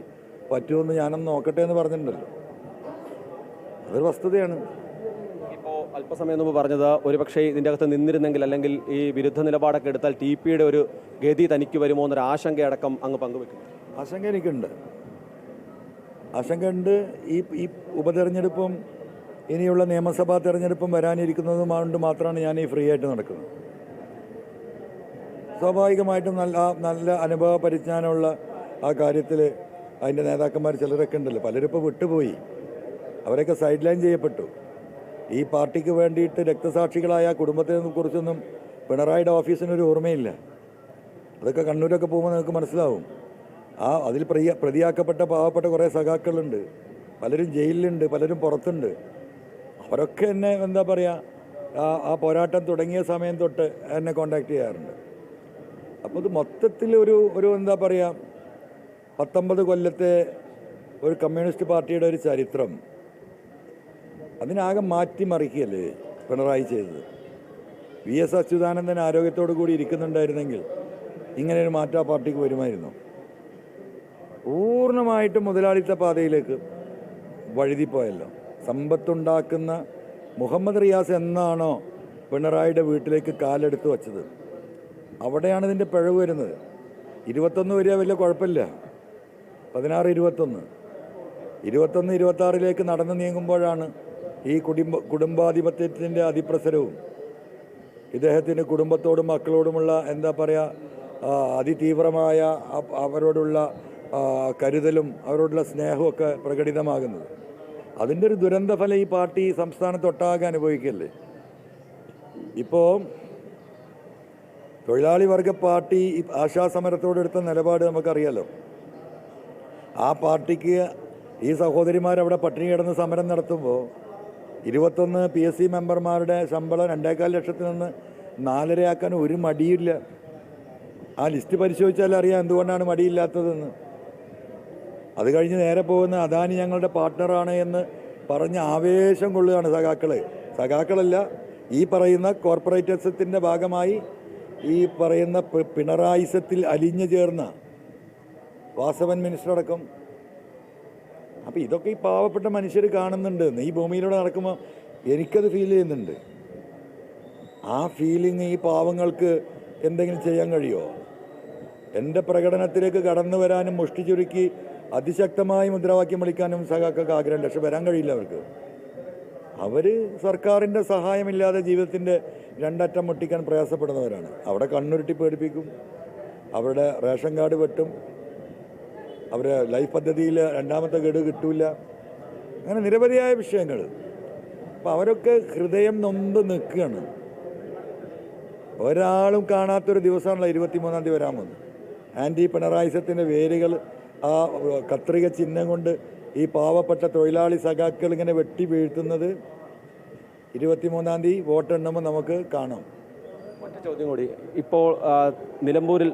പറ്റുമെന്ന് ഞാനൊന്ന് നോക്കട്ടെ എന്ന് പറഞ്ഞിട്ടുണ്ടല്ലോ. അതൊരു വസ്തുതയാണ്. ഇപ്പോൾ അല്പസമയം മുമ്പ് പറഞ്ഞത് ഒരുപക്ഷെ ഇതിൻ്റെ അകത്ത് നിന്നിരുന്നെങ്കിൽ, അല്ലെങ്കിൽ ഈ വിരുദ്ധ നിലപാടൊക്കെ എടുത്താൽ TPയുടെ ഒരു ഗതി തനിക്ക് വരുമോ എന്നൊരു ആശങ്കയടക്കം അങ്ങ് പങ്കുവെക്കും. ആശങ്ക എനിക്കുണ്ട്. ആശങ്കയുണ്ട്. ഈ ഉപതെരഞ്ഞെടുപ്പും ഇനിയുള്ള നിയമസഭാ തെരഞ്ഞെടുപ്പും വരാനിരിക്കുന്നതുകൊണ്ട് മാത്രമാണ് ഞാൻ ഈ ഫ്രീ ആയിട്ട് നടക്കുന്നത്. സ്വാഭാവികമായിട്ടും നല്ല അനുഭവ പരിജ്ഞാനമുള്ള ആ കാര്യത്തിൽ അതിൻ്റെ നേതാക്കന്മാർ ചിലരൊക്കെ ഉണ്ടല്ലോ. പലരും ഇപ്പോൾ വിട്ടുപോയി. അവരൊക്കെ സൈഡ് ലൈൻ ചെയ്യപ്പെട്ടു. ഈ പാർട്ടിക്ക് വേണ്ടിയിട്ട് രക്തസാക്ഷികളായ കുടുംബത്തെ കുറിച്ചൊന്നും പിണറായിയുടെ ഓഫീസിനൊരു ഓർമ്മയില്ല. അതൊക്കെ കണ്ണൂരൊക്കെ പോകുമ്പോൾ നിങ്ങൾക്ക് മനസ്സിലാവും. അതിൽ പ്രതിയാക്കപ്പെട്ട പാവപ്പെട്ട കുറേ സഖാക്കളുണ്ട്. പലരും ജയിലിലുണ്ട്, പലരും പുറത്തുണ്ട്. അവരൊക്കെ എന്നെ എന്താ പറയുക, ആ പോരാട്ടം തുടങ്ങിയ സമയം തൊട്ട് എന്നെ കോണ്ടാക്ട് ചെയ്യാറുണ്ട്. അപ്പോൾ ഇത് മൊത്തത്തിൽ ഒരു എന്താ പറയുക, 19 കൊല്ലത്തെ ഒരു കമ്മ്യൂണിസ്റ്റ് പാർട്ടിയുടെ ഒരു ചരിത്രം അതിനാകെ മാറ്റിമറിക്കുകയല്ലേ പിണറായി ചെയ്തത്. VS അച്യുതാനന്ദൻ ആരോഗ്യത്തോടു കൂടി ഇരിക്കുന്നുണ്ടായിരുന്നെങ്കിൽ ഇങ്ങനെയൊരു മാറ്റം ആ പാർട്ടിക്ക് വരുമായിരുന്നു. പൂർണ്ണമായിട്ടും മുതലാളിത്ത പാതയിലേക്ക് വഴുതിപ്പോയല്ലോ. സമ്പത്തുണ്ടാക്കുന്ന മുഹമ്മദ് റിയാസ് എന്നാണോ പിണറായിയുടെ വീട്ടിലേക്ക് കാലെടുത്ത് വച്ചത്, അവിടെയാണ് ഇതിൻ്റെ പിഴവ് വരുന്നത്. 21 വരിക വലിയ കുഴപ്പമില്ല. 16, 21, 26 നടന്നു നീങ്ങുമ്പോഴാണ് ഈ കുടുംബാധിപത്യത്തിൻ്റെ അതിപ്രസരവും ഇദ്ദേഹത്തിന് കുടുംബത്തോടും മക്കളോടുമുള്ള എന്താ പറയുക അതിതീവ്രമായ അവരോടുള്ള കരുതലും അവരോടുള്ള സ്നേഹമൊക്കെ പ്രകടിതമാകുന്നത്. അതിൻ്റെ ഒരു ദുരന്തഫലം ഈ പാർട്ടി സംസ്ഥാനത്തൊട്ടാകെ അനുഭവിക്കല്ലേ. ഇപ്പോൾ തൊഴിലാളി വർഗ പാർട്ടി ആശാസമരത്തോടെടുത്ത നിലപാട് നമുക്കറിയാലോ. ആ പാർട്ടിക്ക് ഈ സഹോദരിമാരവിടെ പട്ടിണി കിടന്ന് സമരം നടത്തുമ്പോൾ 21 PSC മെമ്പർമാരുടെ ശമ്പളം 2.25 ലക്ഷത്തിൽ നിന്ന് 4.5 ആക്കാൻ ഒരു മടിയില്ല. ആ ലിസ്റ്റ് പരിശോധിച്ചാൽ അറിയാം എന്തുകൊണ്ടാണ് മടിയില്ലാത്തതെന്ന്. അത് കഴിഞ്ഞ് നേരെ പോകുന്ന അദാനി ഞങ്ങളുടെ പാർട്ട്ണറാണ് എന്ന് പറഞ്ഞ് ആവേശം കൊള്ളുകയാണ് സഖാക്കളല്ല, ഈ പറയുന്ന കോർപ്പറേറ്റസത്തിൻ്റെ ഭാഗമായി ഈ പറയുന്ന പിണറായിസത്തിൽ അലിഞ്ഞു ചേർന്ന വാസവൻ മിനിസ്റ്റർ അടക്കം. അപ്പോൾ ഇതൊക്കെ ഈ പാവപ്പെട്ട മനുഷ്യർ കാണുന്നുണ്ട്. ഈ ഭൂമിയിലൂടെ നടക്കുമ്പോൾ എനിക്കത് ഫീൽ ചെയ്യുന്നുണ്ട്. ആ ഫീലിംഗ് ഈ പാവങ്ങൾക്ക് എന്തെങ്കിലും ചെയ്യാൻ കഴിയുമോ? എൻ്റെ പ്രകടനത്തിലേക്ക് കടന്നു വരാനും മുഷ്ടി ചുരുക്കി അതിശക്തമായി മുദ്രാവാക്യം വിളിക്കാനും സഖാക്കൾക്ക് ആഗ്രഹമുണ്ട്. പക്ഷെ വരാൻ കഴിയില്ല അവർക്ക്. അവർ സർക്കാരിൻ്റെ സഹായമില്ലാതെ ജീവിതത്തിൻ്റെ രണ്ടറ്റം മുട്ടിക്കാൻ പ്രയാസപ്പെടുന്നവരാണ്. അവിടെ കണ്ണുരുട്ടി പേടിപ്പിക്കും, അവരുടെ റേഷൻ കാർഡ് വെട്ടും, അവരുടെ ലൈഫ് പദ്ധതിയിൽ 2ാമത്തെ ഗഡു കിട്ടൂല, അങ്ങനെ നിരവധിയായ വിഷയങ്ങൾ. അപ്പം അവരൊക്കെ ഹൃദയം നൊന്ത് നിൽക്കുകയാണ്. ഒരാളും കാണാത്തൊരു ദിവസമാണല്ലോ 23-ാം തീയതി വരാൻ പോകുന്നത്. ആൻറ്റി പിണറായിസത്തിൻ്റെ വേരുകൾ ആ കത്രിക ചിഹ്നം കൊണ്ട് ഈ പാവപ്പെട്ട തൊഴിലാളി സഖാക്കൾ ഇങ്ങനെ വെട്ടി വീഴ്ത്തുന്നത് 23-ാം തീയതി വോട്ടെണ്ണുമ്പോൾ നമുക്ക് കാണാം. മറ്റു ചോദ്യം കൂടി. ഇപ്പോൾ നിലമ്പൂരിൽ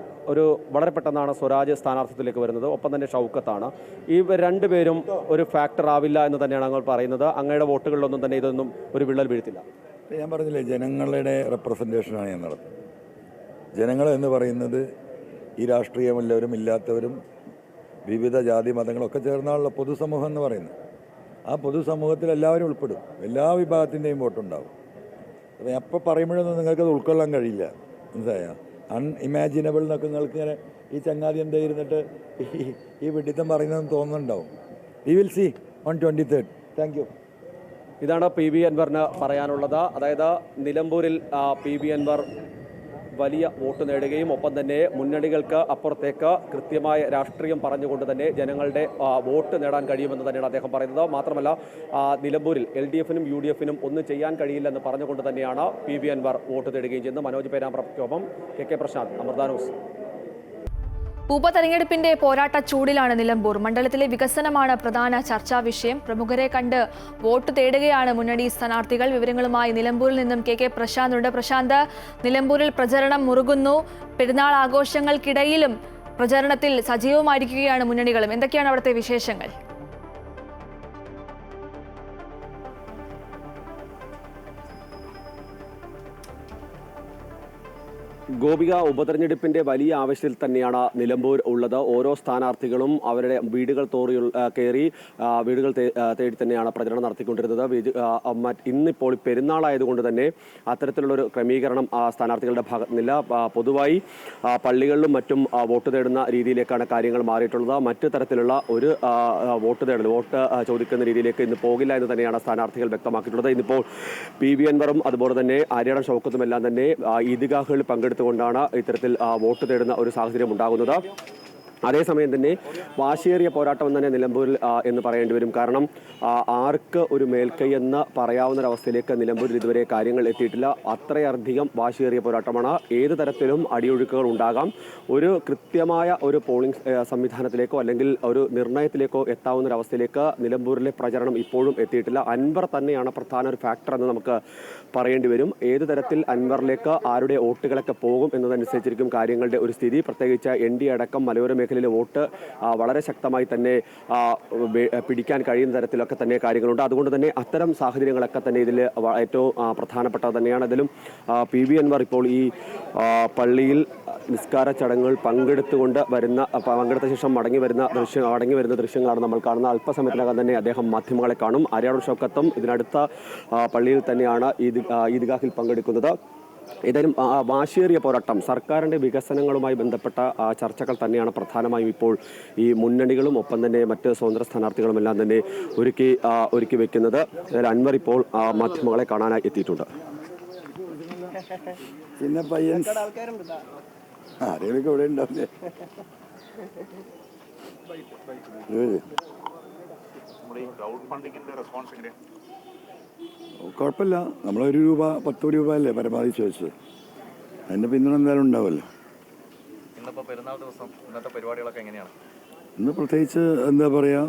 വളരെ പെട്ടെന്നാണ് സ്വരാജ് സ്ഥാനാർത്ഥിത്വത്തിലേക്ക് വരുന്നത്. ഒപ്പം തന്നെ ഷൗക്കത്താണ്. ഇവർ രണ്ടുപേരും ഒരു ഫാക്ടർ ആവില്ല എന്ന് തന്നെയാണ് ഞങ്ങൾ പറയുന്നത്. അങ്ങയുടെ വോട്ടുകളിലൊന്നും തന്നെ ഇതൊന്നും ഒരു വിള്ളൽ വീഴ്ത്തില്ല. ഞാൻ പറഞ്ഞില്ലേ, ജനങ്ങളുടെ റെപ്രസെൻറ്റേഷനാണ് ഞാൻ നടത്തുന്നത്. ജനങ്ങൾ എന്ന് പറയുന്നത് ഈ രാഷ്ട്രീയമുള്ളവരും ഇല്ലാത്തവരും വിവിധ ജാതി മതങ്ങളൊക്കെ ചേർന്നാണല്ലോ പൊതുസമൂഹം എന്ന് പറയുന്നത്. ആ പൊതുസമൂഹത്തിൽ എല്ലാവരും ഉൾപ്പെടും. എല്ലാ വിഭാഗത്തിൻ്റെയും വോട്ടുണ്ടാവും. അപ്പോൾ എപ്പോൾ പറയുമ്പോഴൊന്നും നിങ്ങൾക്കത് ഉൾക്കൊള്ളാൻ കഴിയില്ല. മനസ്സിലായോ? അൺഇമാജിനബിൾ എന്നൊക്കെ നിങ്ങൾക്ക് ഇങ്ങനെ ഈ ചങ്ങാതി എന്താ ഇരുന്നിട്ട് ഈ വിഡിത്തം പറയുന്നതെന്ന് തോന്നുന്നുണ്ടാവും. We will see on 23rd. Thank you. ഇതാണ് PV അൻവറിന് പറയാനുള്ളത്. അതായത് നിലമ്പൂരിൽ PV അൻവർ വലിയ വോട്ട് നേടുകയും ഒപ്പം തന്നെ മുന്നണികൾക്ക് അപ്പുറത്തേക്ക് കൃത്യമായ രാഷ്ട്രീയം പറഞ്ഞുകൊണ്ട് തന്നെ ജനങ്ങളുടെ വോട്ട് നേടാൻ കഴിയുമെന്ന് തന്നെയാണ് അദ്ദേഹം പറയുന്നത്. മാത്രമല്ല നിലമ്പൂരിൽ LDFനും UDFനും ഒന്നും ചെയ്യാൻ കഴിയില്ലെന്ന് പറഞ്ഞുകൊണ്ട് തന്നെയാണ് PV അൻവർ വോട്ട് നേടുകയും ചെയ്യുന്നത്. മനോജ് പേരാമ്പ്രയ്ക്കൊപ്പം KK പ്രശാന്ത്, അമൃത ന്യൂസ്. ഉപതെരഞ്ഞെടുപ്പിന്റെ പോരാട്ട ചൂടിലാണ് നിലമ്പൂർ. മണ്ഡലത്തിലെ വികസനമാണ് പ്രധാന ചർച്ചാ വിഷയം. പ്രമുഖരെ കണ്ട് വോട്ട് തേടുകയാണ് മുന്നണി സ്ഥാനാർത്ഥികൾ. വിവരങ്ങളുമായി നിലമ്പൂരിൽ നിന്നും KK പ്രശാന്ത് ഉണ്ട്. പ്രശാന്ത്, നിലമ്പൂരിൽ പ്രചരണം മുറുകുന്നു. പെരുന്നാൾ ആഘോഷങ്ങൾക്കിടയിലും പ്രചരണത്തിൽ സജീവമായിരിക്കുകയാണ് മുന്നണികളും. എന്തൊക്കെയാണ് അവിടുത്തെ വിശേഷങ്ങൾ? ഗോപിക, ഉപതെരഞ്ഞെടുപ്പിന്റെ വലിയ ആവശ്യത്തിൽ തന്നെയാണ് നിലമ്പൂർ ഉള്ളത്. ഓരോ സ്ഥാനാർത്ഥികളും അവരുടെ വീടുകൾ കയറി വീടുകൾ തേടി തന്നെയാണ് പ്രചരണം നടത്തിക്കൊണ്ടിരുന്നത്. ഇന്നിപ്പോൾ പെരുന്നാളായതുകൊണ്ട് തന്നെ അത്തരത്തിലുള്ളൊരു ക്രമീകരണം സ്ഥാനാർത്ഥികളുടെ ഭാഗത്തു നിന്നില്ല. പൊതുവായി പള്ളികളിലും മറ്റും വോട്ട് തേടുന്ന രീതിയിലേക്കാണ് കാര്യങ്ങൾ മാറിയിട്ടുള്ളത്. മറ്റു തരത്തിലുള്ള ഒരു വോട്ട് ചോദിക്കുന്ന രീതിയിലേക്ക് ഇന്ന് പോകില്ല എന്ന് തന്നെയാണ് സ്ഥാനാർത്ഥികൾ വ്യക്തമാക്കിയിട്ടുള്ളത്. ഇന്നിപ്പോൾ PV അൻവറും അതുപോലെ തന്നെ ആര്യാടൻ ഷൗക്കത്തും എല്ലാം തന്നെ ഈദ്ഗാഹുകളിൽ പങ്കെടുത്തുകൊണ്ടാണ് ഇത്തരത്തിൽ വോട്ട് തേടുന്ന ഒരു സാഹചര്യം ഉണ്ടാകുന്നത്. അതേസമയം തന്നെ വാശിയേറിയ പോരാട്ടം തന്നെ നിലമ്പൂരിൽ എന്ന് പറയേണ്ടി വരും. കാരണം ആർക്ക് ഒരു മേൽക്കൈ എന്ന് പറയാവുന്നൊരവസ്ഥയിലേക്ക് നിലമ്പൂരിൽ ഇതുവരെ കാര്യങ്ങൾ എത്തിയിട്ടില്ല. അത്രയധികം വാശിയേറിയ പോരാട്ടമാണ്. ഏത് തരത്തിലും അടിയൊഴുക്കുകൾ ഉണ്ടാകാം. ഒരു കൃത്യമായ ഒരു പോളിംഗ് സംവിധാനത്തിലേക്കോ അല്ലെങ്കിൽ ഒരു നിർണയത്തിലേക്കോ എത്താവുന്നൊരവസ്ഥയിലേക്ക് നിലമ്പൂരിലെ പ്രചരണം ഇപ്പോഴും എത്തിയിട്ടില്ല. അൻവർ തന്നെയാണ് പ്രധാന ഒരു ഫാക്ടർ എന്ന് നമുക്ക് പറയേണ്ടി വരും. ഏത് തരത്തിൽ അൻവറിലേക്ക് ആരുടെ വോട്ടുകളൊക്കെ പോകും എന്നതനുസരിച്ചിരിക്കും കാര്യങ്ങളുടെ ഒരു സ്ഥിതി. പ്രത്യേകിച്ച് ND അടക്കം മലയോര മേഖലയിലെ വോട്ട് വളരെ ശക്തമായി തന്നെ പിടിക്കാൻ കഴിയുന്ന തരത്തിലൊക്കെ തന്നെ കാര്യങ്ങളുണ്ട്. അതുകൊണ്ട് തന്നെ അത്തരം സാഹചര്യങ്ങളൊക്കെ തന്നെ ഇതിൽ ഏറ്റവും പ്രധാനപ്പെട്ടത് തന്നെയാണ്. അതിലും PV അൻവർ ഇപ്പോൾ ഈ പള്ളിയിൽ നിസ്കാര ചടങ്ങുകൾ പങ്കെടുത്ത ശേഷം മടങ്ങി വരുന്ന ദൃശ്യങ്ങളാണ് നമ്മൾ കാണുന്നത്. അല്പസമയത്തിനകം തന്നെ അദ്ദേഹം മാധ്യമങ്ങളെ കാണും. ആര്യാടൻ ഷൗക്കത്തും ഇതിനടുത്ത പള്ളിയിൽ തന്നെയാണ് ഈദ്ഗാഹിൽ പങ്കെടുക്കുന്നത്. ഏതായാലും വാശിയേറിയ പോരാട്ടം, സർക്കാരിൻ്റെ വികസനങ്ങളുമായി ബന്ധപ്പെട്ട ചർച്ചകൾ തന്നെയാണ് പ്രധാനമായും ഇപ്പോൾ ഈ മുന്നണികളും ഒപ്പം തന്നെ മറ്റ് സ്വതന്ത്ര സ്ഥാനാർത്ഥികളും എല്ലാം തന്നെ ഒരുക്കി വെക്കുന്നത്. അൻവർ ഇപ്പോൾ മാധ്യമങ്ങളെ കാണാനായി എത്തിയിട്ടുണ്ട്. പിന്നെ പയ്യൻ ആരെയൊക്കെ ഇവിടെ ഉണ്ടാവില്ലേ? കുഴപ്പമില്ല. നമ്മളൊരു രൂപ 10 രൂപ അല്ലേ പരമാവധി ചോദിച്ചത്. അതിൻ്റെ പിന്തുണ എന്തായാലും ഉണ്ടാവുമല്ലോ. ഇന്ന് പ്രത്യേകിച്ച് എന്താ പറയുക,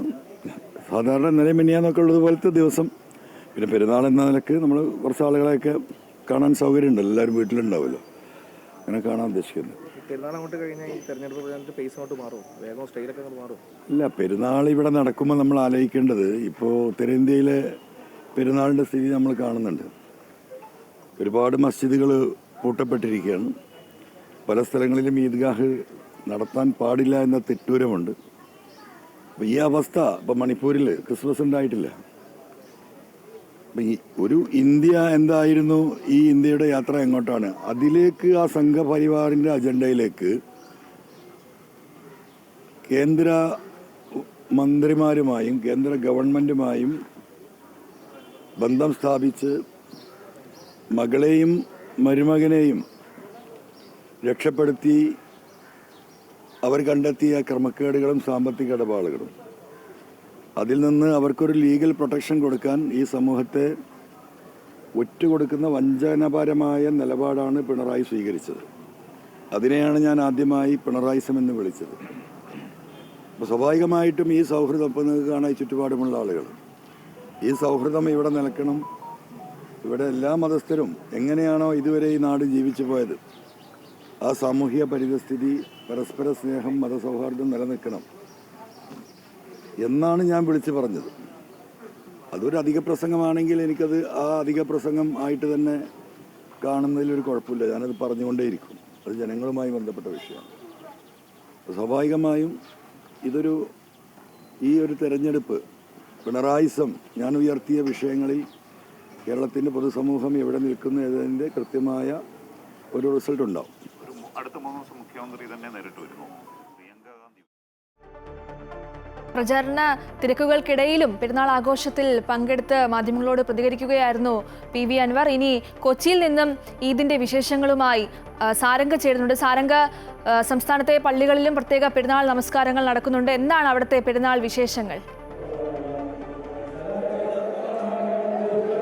സാധാരണ ഇന്നലെ മിനിയാന്നൊക്കെ ഉള്ളതുപോലത്തെ ദിവസം. പിന്നെ പെരുന്നാൾ എന്ന നിലക്ക് നമ്മൾ കുറച്ച് ആളുകളെയൊക്കെ കാണാൻ സൗകര്യമുണ്ടല്ലോ, എല്ലാവരും വീട്ടിലുണ്ടാവുമല്ലോ. അങ്ങനെ കാണാൻ ഉദ്ദേശിക്കുന്നത്. ഇല്ല, പെരുന്നാൾ ഇവിടെ നടക്കുമ്പോൾ നമ്മൾ ആലോചിക്കേണ്ടത്, ഇപ്പോൾ ഉത്തരേന്ത്യയിലെ പെരുന്നാളിൻ്റെ സ്ഥിതി നമ്മൾ കാണുന്നുണ്ട്. ഒരുപാട് മസ്ജിദുകൾ പൂട്ടപ്പെട്ടിരിക്കുകയാണ്. പല സ്ഥലങ്ങളിലും ഈദ്ഗാഹ് നടത്താൻ പാടില്ല എന്ന തെറ്റൂരമുണ്ട്. അപ്പോൾ ഈ അവസ്ഥ ഇപ്പോൾ മണിപ്പൂരിൽ ക്രിസ്മസ് ഉണ്ടായിട്ടില്ല. അപ്പം ഈ ഒരു ഇന്ത്യ എന്തായിരുന്നു, ഈ ഇന്ത്യയുടെ യാത്ര എങ്ങോട്ടാണ്, അതിലേക്ക് ആ സംഘപരിവാറിൻ്റെ അജണ്ടയിലേക്ക് കേന്ദ്ര മന്ത്രിമാരുമായും കേന്ദ്ര ഗവൺമെൻറ്റുമായും ബന്ധം സ്ഥാപിച്ച് മകളെയും മരുമകനെയും രക്ഷപ്പെടുത്തി അവർ കണ്ടെത്തിയ ക്രമക്കേടുകളും സാമ്പത്തിക ഇടപാടുകളും, അതിൽ നിന്ന് അവർക്കൊരു ലീഗൽ പ്രൊട്ടക്ഷൻ കൊടുക്കാൻ ഈ സമൂഹത്തെ ഒറ്റുകൊടുക്കുന്ന വഞ്ചനപരമായ നിലപാടാണ് പിണറായി സ്വീകരിച്ചത്. അതിനെയാണ് ഞാൻ ആദ്യമായി പിണറായിസം എന്ന് വിളിച്ചത്. അപ്പോൾ സ്വാഭാവികമായിട്ടും ഈ സൗഹൃദം ഇപ്പം നിങ്ങൾക്ക് കാണാൻ ചുറ്റുപാടുമുള്ള ആളുകൾ, ഈ സൗഹൃദം ഇവിടെ നിലക്കണം. ഇവിടെ എല്ലാ മതസ്ഥരും എങ്ങനെയാണോ ഇതുവരെ ഈ നാട് ജീവിച്ചു പോയത്, ആ സാമൂഹിക പരിതസ്ഥിതി, പരസ്പര സ്നേഹം, മതസൗഹാർദ്ദം നിലനിൽക്കണം എന്നാണ് ഞാൻ വിളിച്ചു പറഞ്ഞത്. അതൊരു അധിക പ്രസംഗമാണെങ്കിൽ എനിക്കത് ആ അധിക പ്രസംഗം ആയിട്ട് തന്നെ കാണുന്നതിലൊരു കുഴപ്പമില്ല. ഞാനത് പറഞ്ഞുകൊണ്ടേയിരിക്കും. അത് ജനങ്ങളുമായി ബന്ധപ്പെട്ട വിഷയമാണ്. സ്വാഭാവികമായും ഈ ഒരു തെരഞ്ഞെടുപ്പ് പിണറായിസം ഞാൻ ഉയർത്തിയ വിഷയങ്ങളിൽ കേരളത്തിൻ്റെ പൊതുസമൂഹം എവിടെ നിൽക്കുന്നു എന്നതിൻ്റെ കൃത്യമായ ഒരു റിസൾട്ട് ഉണ്ടാവും. അടുത്ത 3 ദിവസം മുഖ്യമന്ത്രി തന്നെ നേരിട്ട് വരുന്നു. പ്രിയങ്ക ഗാന്ധി പ്രചാരണ തിരക്കുകൾക്കിടയിലും പെരുന്നാൾ ആഘോഷത്തിൽ പങ്കെടുത്ത് മാധ്യമങ്ങളോട് പ്രതികരിക്കുകയായിരുന്നു പി വി അൻവർ. ഇനി കൊച്ചിയിൽ നിന്നും ഈദിന്റെ വിശേഷങ്ങളുമായി സാരംഗ ചേരുന്നുണ്ട്. സാരംഗ, സംസ്ഥാനത്തെ പള്ളികളിലും പ്രത്യേക പെരുന്നാൾ നമസ്കാരങ്ങൾ നടക്കുന്നുണ്ട്. എന്താണ് അവിടുത്തെ പെരുന്നാൾ വിശേഷങ്ങൾ?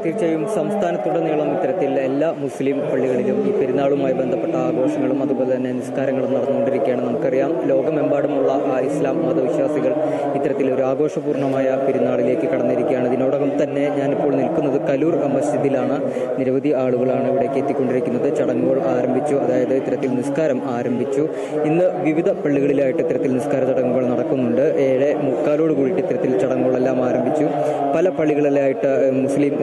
തീർച്ചയായും സംസ്ഥാനത്തുടനീളം ഇത്തരത്തിൽ എല്ലാ മുസ്ലിം പള്ളികളിലും ഈ പെരുന്നാളുമായി ബന്ധപ്പെട്ട ആഘോഷങ്ങളും അതുപോലെ തന്നെ നിസ്കാരങ്ങളും നടന്നുകൊണ്ടിരിക്കുകയാണ്. നമുക്കറിയാം, ലോകമെമ്പാടുമുള്ള ഇസ്ലാം മതവിശ്വാസികൾ ഇത്തരത്തിൽ ഒരു ആഘോഷപൂർണ്ണമായ പെരുന്നാളിലേക്ക് കടന്നിരിക്കുകയാണ്. ഇതിനോടകം തന്നെ ഞാനിപ്പോൾ നിൽക്കുന്നത് കലൂർ മസ്ജിദിലാണ്. നിരവധി ആളുകളാണ് ഇവിടേക്ക് എത്തിക്കൊണ്ടിരിക്കുന്നത്. ചടങ്ങുകൾ ആരംഭിച്ചു, അതായത് ഇത്തരത്തിൽ നിസ്കാരം ആരംഭിച്ചു. ഇന്ന് വിവിധ പള്ളികളിലായിട്ട് ഇത്തരത്തിൽ നിസ്കാര ചടങ്ങുകൾ നടക്കുന്നുണ്ട്. 7:45 കൂടിയിട്ട് ഇത്തരത്തിൽ ചടങ്ങുകളെല്ലാം ആരംഭിച്ചു. പല പള്ളികളിലായിട്ട് മുസ്ലിം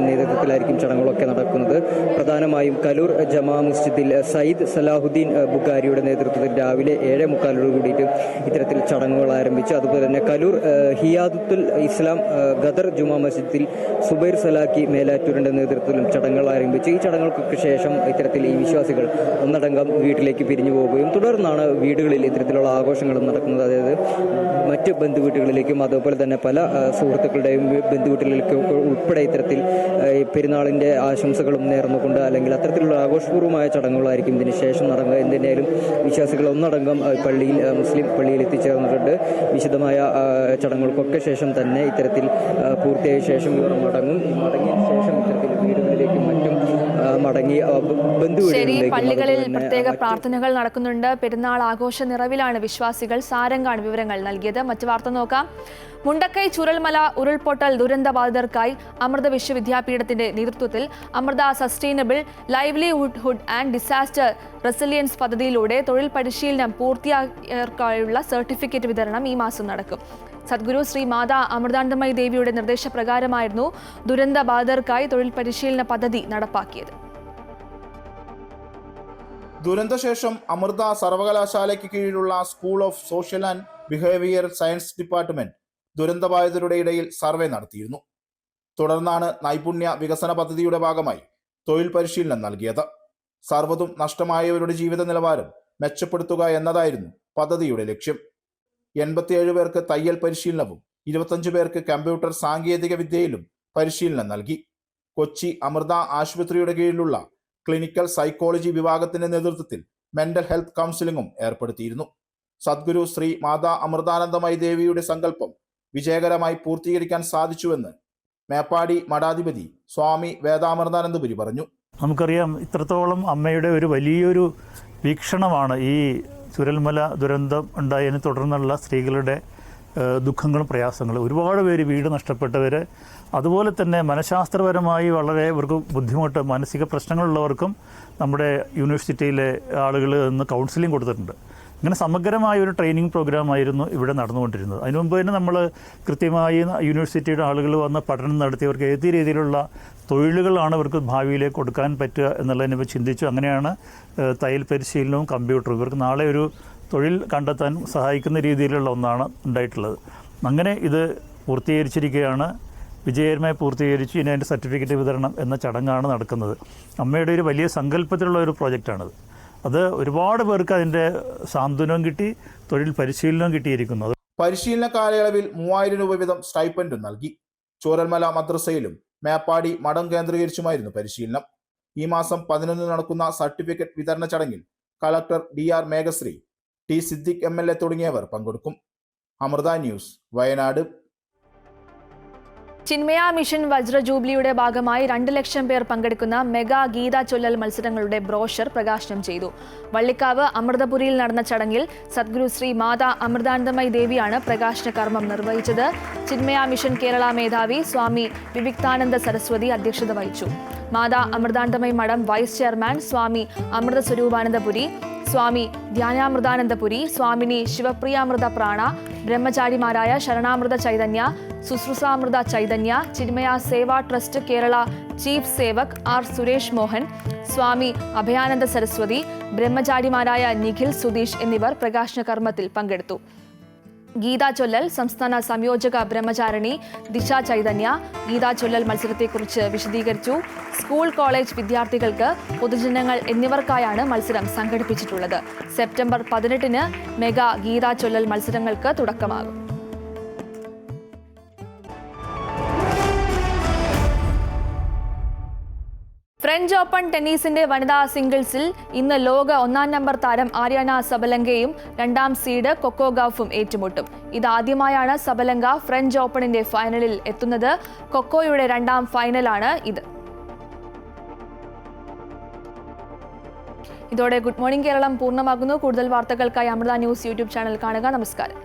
നേതൃത്വത്തിലായിരിക്കും ചടങ്ങുകളൊക്കെ നടക്കുന്നത്. പ്രധാനമായും കലൂർ ജമാ മസ്ജിദിൽ സയ്യിദ് സലാഹുദ്ദീൻ ബുഖാരിയുടെ നേതൃത്വത്തിൽ രാവിലെ 7:45 കൂടിയിട്ട് ഇത്തരത്തിൽ ചടങ്ങുകൾ ആരംഭിച്ചു. അതുപോലെ തന്നെ കലൂർ ഹിയാദത്തുൽ ഇസ്ലാം ഖദർ ജുമാ മസ്ജിദിൽ സുബൈർ സലാക്കി മേലാറ്റൂരിന്റെ നേതൃത്വത്തിലും ചടങ്ങുകൾ ആരംഭിച്ചു. ഈ ചടങ്ങുകൾക്ക് ശേഷം ഇത്തരത്തിൽ ഈ വിശ്വാസികൾ ഒന്നടങ്കം വീട്ടിലേക്ക് പിരിഞ്ഞു പോവുകയും തുടർന്നാണ് വീടുകളിൽ ഇത്തരത്തിലുള്ള ആഘോഷങ്ങളും നടക്കുന്നത്. അതായത് മറ്റ് ബന്ധുവീട്ടുകളിലേക്കും അതുപോലെ തന്നെ പല സുഹൃത്തുക്കളുടെയും ബന്ധുവീട്ടുകളിലേക്ക് ഉൾപ്പെടെ ഇത്തരത്തിൽ പെരുന്നാളിന്റെ ആശംസകളും നേർന്നുകൊണ്ട് അല്ലെങ്കിൽ അത്തരത്തിലുള്ള ആഘോഷപൂർവ്വമായ ചടങ്ങുകളായിരിക്കും ഇതിന് ശേഷം നടക്കുക. എന്തിനായാലും വിശ്വാസികൾ ഒന്നടങ്കം പള്ളിയിൽ മുസ്ലിം പള്ളിയിൽ എത്തിച്ചേർന്നിട്ടുണ്ട്. വിശദമായ ചടങ്ങുകൾക്കൊക്കെ ശേഷം തന്നെ ഇത്തരത്തിൽ പൂർത്തിയായ ശേഷം ഇവർ മടങ്ങും. മടങ്ങിയ ശേഷം ഇത്തരത്തിൽ വീടുകളിലേക്കും മറ്റും മടങ്ങി ബന്ധുവീടുകളിലേക്കും. പള്ളികളിൽ പ്രത്യേക പ്രാർത്ഥനകൾ നടക്കുന്നുണ്ട്. പെരുന്നാൾ ആഘോഷ നിറവിലാണ് വിശ്വാസികൾ. സാരംഗാണ് വിവരങ്ങൾ നൽകിയത്. മറ്റു വാർത്ത നോക്കാം. മുണ്ടക്കൈ ചുരൽമല ഉരുൾപൊട്ടൽ ദുരന്തബാധിതർക്കായി അമൃത വിശ്വവിദ്യാപീഠത്തിന്റെ നേതൃത്വത്തിൽ Amrita sustainable livelihood and disaster resilience പദ്ധതിയിലൂടെ തൊഴിൽ പരിശീലനം പൂർത്തിയായവർക്കായുള്ള സർട്ടിഫിക്കറ്റ് വിതരണം ഈ മാസം നടക്കും. സദ്ഗുരു ശ്രീ മാതാ അമൃതാനന്ദമയി ദേവിയുടെ നിർദ്ദേശപ്രകാരമായിരുന്നു ദുരന്തബാധിതർക്കായി തൊഴിൽ പരിശീലന പദ്ധതി നടപ്പാക്കിയത്. ദുരന്തശേഷം അമൃത സർവകലാശാലയ്ക്ക് കീഴിലുള്ള school of social and behaviour science department ദുരന്തബാധിതരുടെ ഇടയിൽ സർവേ നടത്തിയിരുന്നു. തുടർന്നാണ് നൈപുണ്യ വികസന പദ്ധതിയുടെ ഭാഗമായി തൊഴിൽ പരിശീലനം നൽകിയത്. സർവ്വതും നഷ്ടമായവരുടെ ജീവിത നിലവാരം മെച്ചപ്പെടുത്തുക എന്നതായിരുന്നു പദ്ധതിയുടെ ലക്ഷ്യം. 87 പേർക്ക് തയ്യൽ പരിശീലനവും 25 പേർക്ക് കമ്പ്യൂട്ടർ സാങ്കേതിക വിദ്യയിലും പരിശീലനം നൽകി. കൊച്ചി അമൃത ആശുപത്രിയുടെ കീഴിലുള്ള ക്ലിനിക്കൽ സൈക്കോളജി വിഭാഗത്തിന്റെ നേതൃത്വത്തിൽ മെന്റൽ ഹെൽത്ത് കൗൺസിലിംഗും ഏർപ്പെടുത്തിയിരുന്നു. സദ്ഗുരു ശ്രീ മാതാ അമൃതാനന്ദമയി ദേവിയുടെ സങ്കല്പം വിജയകരമായി പൂർത്തീകരിക്കാൻ സാധിച്ചുവെന്ന് മേപ്പാടി മഠാധിപതി സ്വാമി വേദാമൃതാനന്ദപുരി പറഞ്ഞു. നമുക്കറിയാം, ഇത്രത്തോളം അമ്മയുടെ ഒരു വലിയൊരു വീക്ഷണമാണ് ഈ ചുരൽമല ദുരന്തം ഉണ്ടായതിനെ തുടർന്നുള്ള സ്ത്രീകളുടെ ദുഃഖങ്ങളും പ്രയാസങ്ങളും. ഒരുപാട് പേര് വീട് നഷ്ടപ്പെട്ടവർ, അതുപോലെ തന്നെ മനഃശാസ്ത്രപരമായി വളരെ ഇവർക്ക് ബുദ്ധിമുട്ട് മാനസിക പ്രശ്നങ്ങളുള്ളവർക്കും നമ്മുടെ യൂണിവേഴ്സിറ്റിയിലെ ആളുകൾ ഇന്ന് കൗൺസിലിംഗ് കൊടുത്തിട്ടുണ്ട്. ഇങ്ങനെ സമഗ്രമായ ഒരു ട്രെയിനിങ് പ്രോഗ്രാമായിരുന്നു ഇവിടെ നടന്നുകൊണ്ടിരുന്നത്. അതിനു മുമ്പ് തന്നെ നമ്മൾ കൃത്യമായി യൂണിവേഴ്സിറ്റിയുടെ ആളുകൾ വന്ന് പഠനം നടത്തിയവർക്ക് ഏത് രീതിയിലുള്ള തൊഴിലുകളാണ് ഇവർക്ക് ഭാവിയിലേക്ക് കൊടുക്കാൻ പറ്റുക എന്നുള്ളതിനെ ചിന്തിച്ചു. അങ്ങനെയാണ് തയ്യൽ പരിശീലനവും കമ്പ്യൂട്ടറും ഇവർക്ക് നാളെ ഒരു തൊഴിൽ കണ്ടെത്താൻ സഹായിക്കുന്ന രീതിയിലുള്ള ഒന്നാണ് ഉണ്ടായിട്ടുള്ളത്. അങ്ങനെ ഇത് പൂർത്തീകരിച്ചിരിക്കുകയാണ്. വിജയകരമായി പൂർത്തീകരിച്ച് ഇനി അതിൻ്റെ സർട്ടിഫിക്കറ്റ് വിതരണം എന്ന ചടങ്ങാണ് നടക്കുന്നത്. അമ്മയുടെ ഒരു വലിയ സങ്കല്പത്തിലുള്ള ഒരു പ്രോജക്റ്റാണത്. അത് ഒരുപാട് പേർക്ക് അതിൻ്റെ സാന്ത്വനവും കിട്ടി, തൊഴിൽ പരിശീലനവും കിട്ടിയിരിക്കുന്നത്. പരിശീലന കാലയളവിൽ 3000 രൂപ വീതം സ്റ്റൈപ്പൻഡും നൽകി. ചൂരൽമല മദ്രസയിലും മേപ്പാടി മഠം കേന്ദ്രീകരിച്ചുമായിരുന്നു പരിശീലനം. ഈ മാസം 11 നടക്കുന്ന സർട്ടിഫിക്കറ്റ് വിതരണ ചടങ്ങിൽ collector DR Meghashree, T Siddique MLA തുടങ്ങിയവർ പങ്കെടുക്കും. അമൃത ന്യൂസ്, വയനാട്. ചിന്മയ മിഷൻ വജ്ര ജൂബിലിയുടെ ഭാഗമായി 2 ലക്ഷം പേർ പങ്കെടുക്കുന്ന മെഗാ ഗീത ചൊല്ലൽ മത്സരങ്ങളുടെ ബ്രോഷർ പ്രകാശനം ചെയ്തു. വള്ളിക്കാവ് അമൃതപുരിയിൽ നടന്ന ചടങ്ങിൽ സദ്ഗുരു ശ്രീ മാതാ അമൃതാനന്ദമയി ദേവിയാണ് പ്രകാശന കർമ്മം നിർവഹിച്ചത്. ചിന്മയ മിഷൻ കേരള മേധാവി സ്വാമി വിവിക്താനന്ദ സരസ്വതി അധ്യക്ഷത വഹിച്ചു. മാതാ അമൃതാനന്ദമയി മഠം വൈസ് ചെയർമാൻ സ്വാമി അമൃത സ്വരൂപാനന്ദപുരി, സ്വാമി ധ്യാനാമൃതാനന്ദപുരി, സ്വാമിനി ശിവപ്രിയാമൃത പ്രാണ, ബ്രഹ്മചാരിമാരായ Sharanamrita Chaitanya, Shushrushamrita Chaitanya, Chinmaya Seva Trust Kerala chief Sevak R Suresh Mohan, Swami Abhayananda Saraswati, ബ്രഹ്മചാരിമാരായ നിഖിൽ സുധീഷ് എന്നിവർ പ്രകാശന കർമ്മത്തിൽ പങ്കെടുത്തു. ഗീതാ ചൊല്ലൽ സംസ്ഥാന സംയോജക ബ്രഹ്മചാരിണി ദിശ ചൈതന്യ ഗീതാ ചൊല്ലൽ മത്സരത്തെക്കുറിച്ച് വിശദീകരിച്ചു. സ്കൂൾ കോളേജ് വിദ്യാർത്ഥികൾക്ക്, പൊതുജനങ്ങൾ എന്നിവർക്കായാണ് മത്സരം സംഘടിപ്പിച്ചിട്ടുള്ളത്. സെപ്റ്റംബർ 18-ന് മെഗാ ഗീതാ ചൊല്ലൽ മത്സരങ്ങൾക്ക് തുടക്കമാകും. ഫ്രഞ്ച് ഓപ്പൺ ടെന്നീസിന്റെ വനിതാ സിംഗിൾസിൽ ഇന്ന് ലോക 1-ാം നമ്പർ താരം ആര്യാന സബലങ്കയും 2-ാം സീഡ് കൊക്കോ ഗൌഫും ഏറ്റുമുട്ടും. ഇതാദ്യമായാണ് സബലങ്ക ഫ്രഞ്ച് ഓപ്പണിന്റെ ഫൈനലിൽ എത്തുന്നത്. കൊക്കോയുടെ 2-ാം ഫൈനലാണ് ഇത്. ഇതോടെ ഗുഡ് മോർണിംഗ് കേരളം പൂർണ്ണമാകുന്നു. കൂടുതൽ വാർത്തകൾക്കായി അമൃത ന്യൂസ് യൂട്യൂബ് ചാനൽ കാണുക. നമസ്കാരം.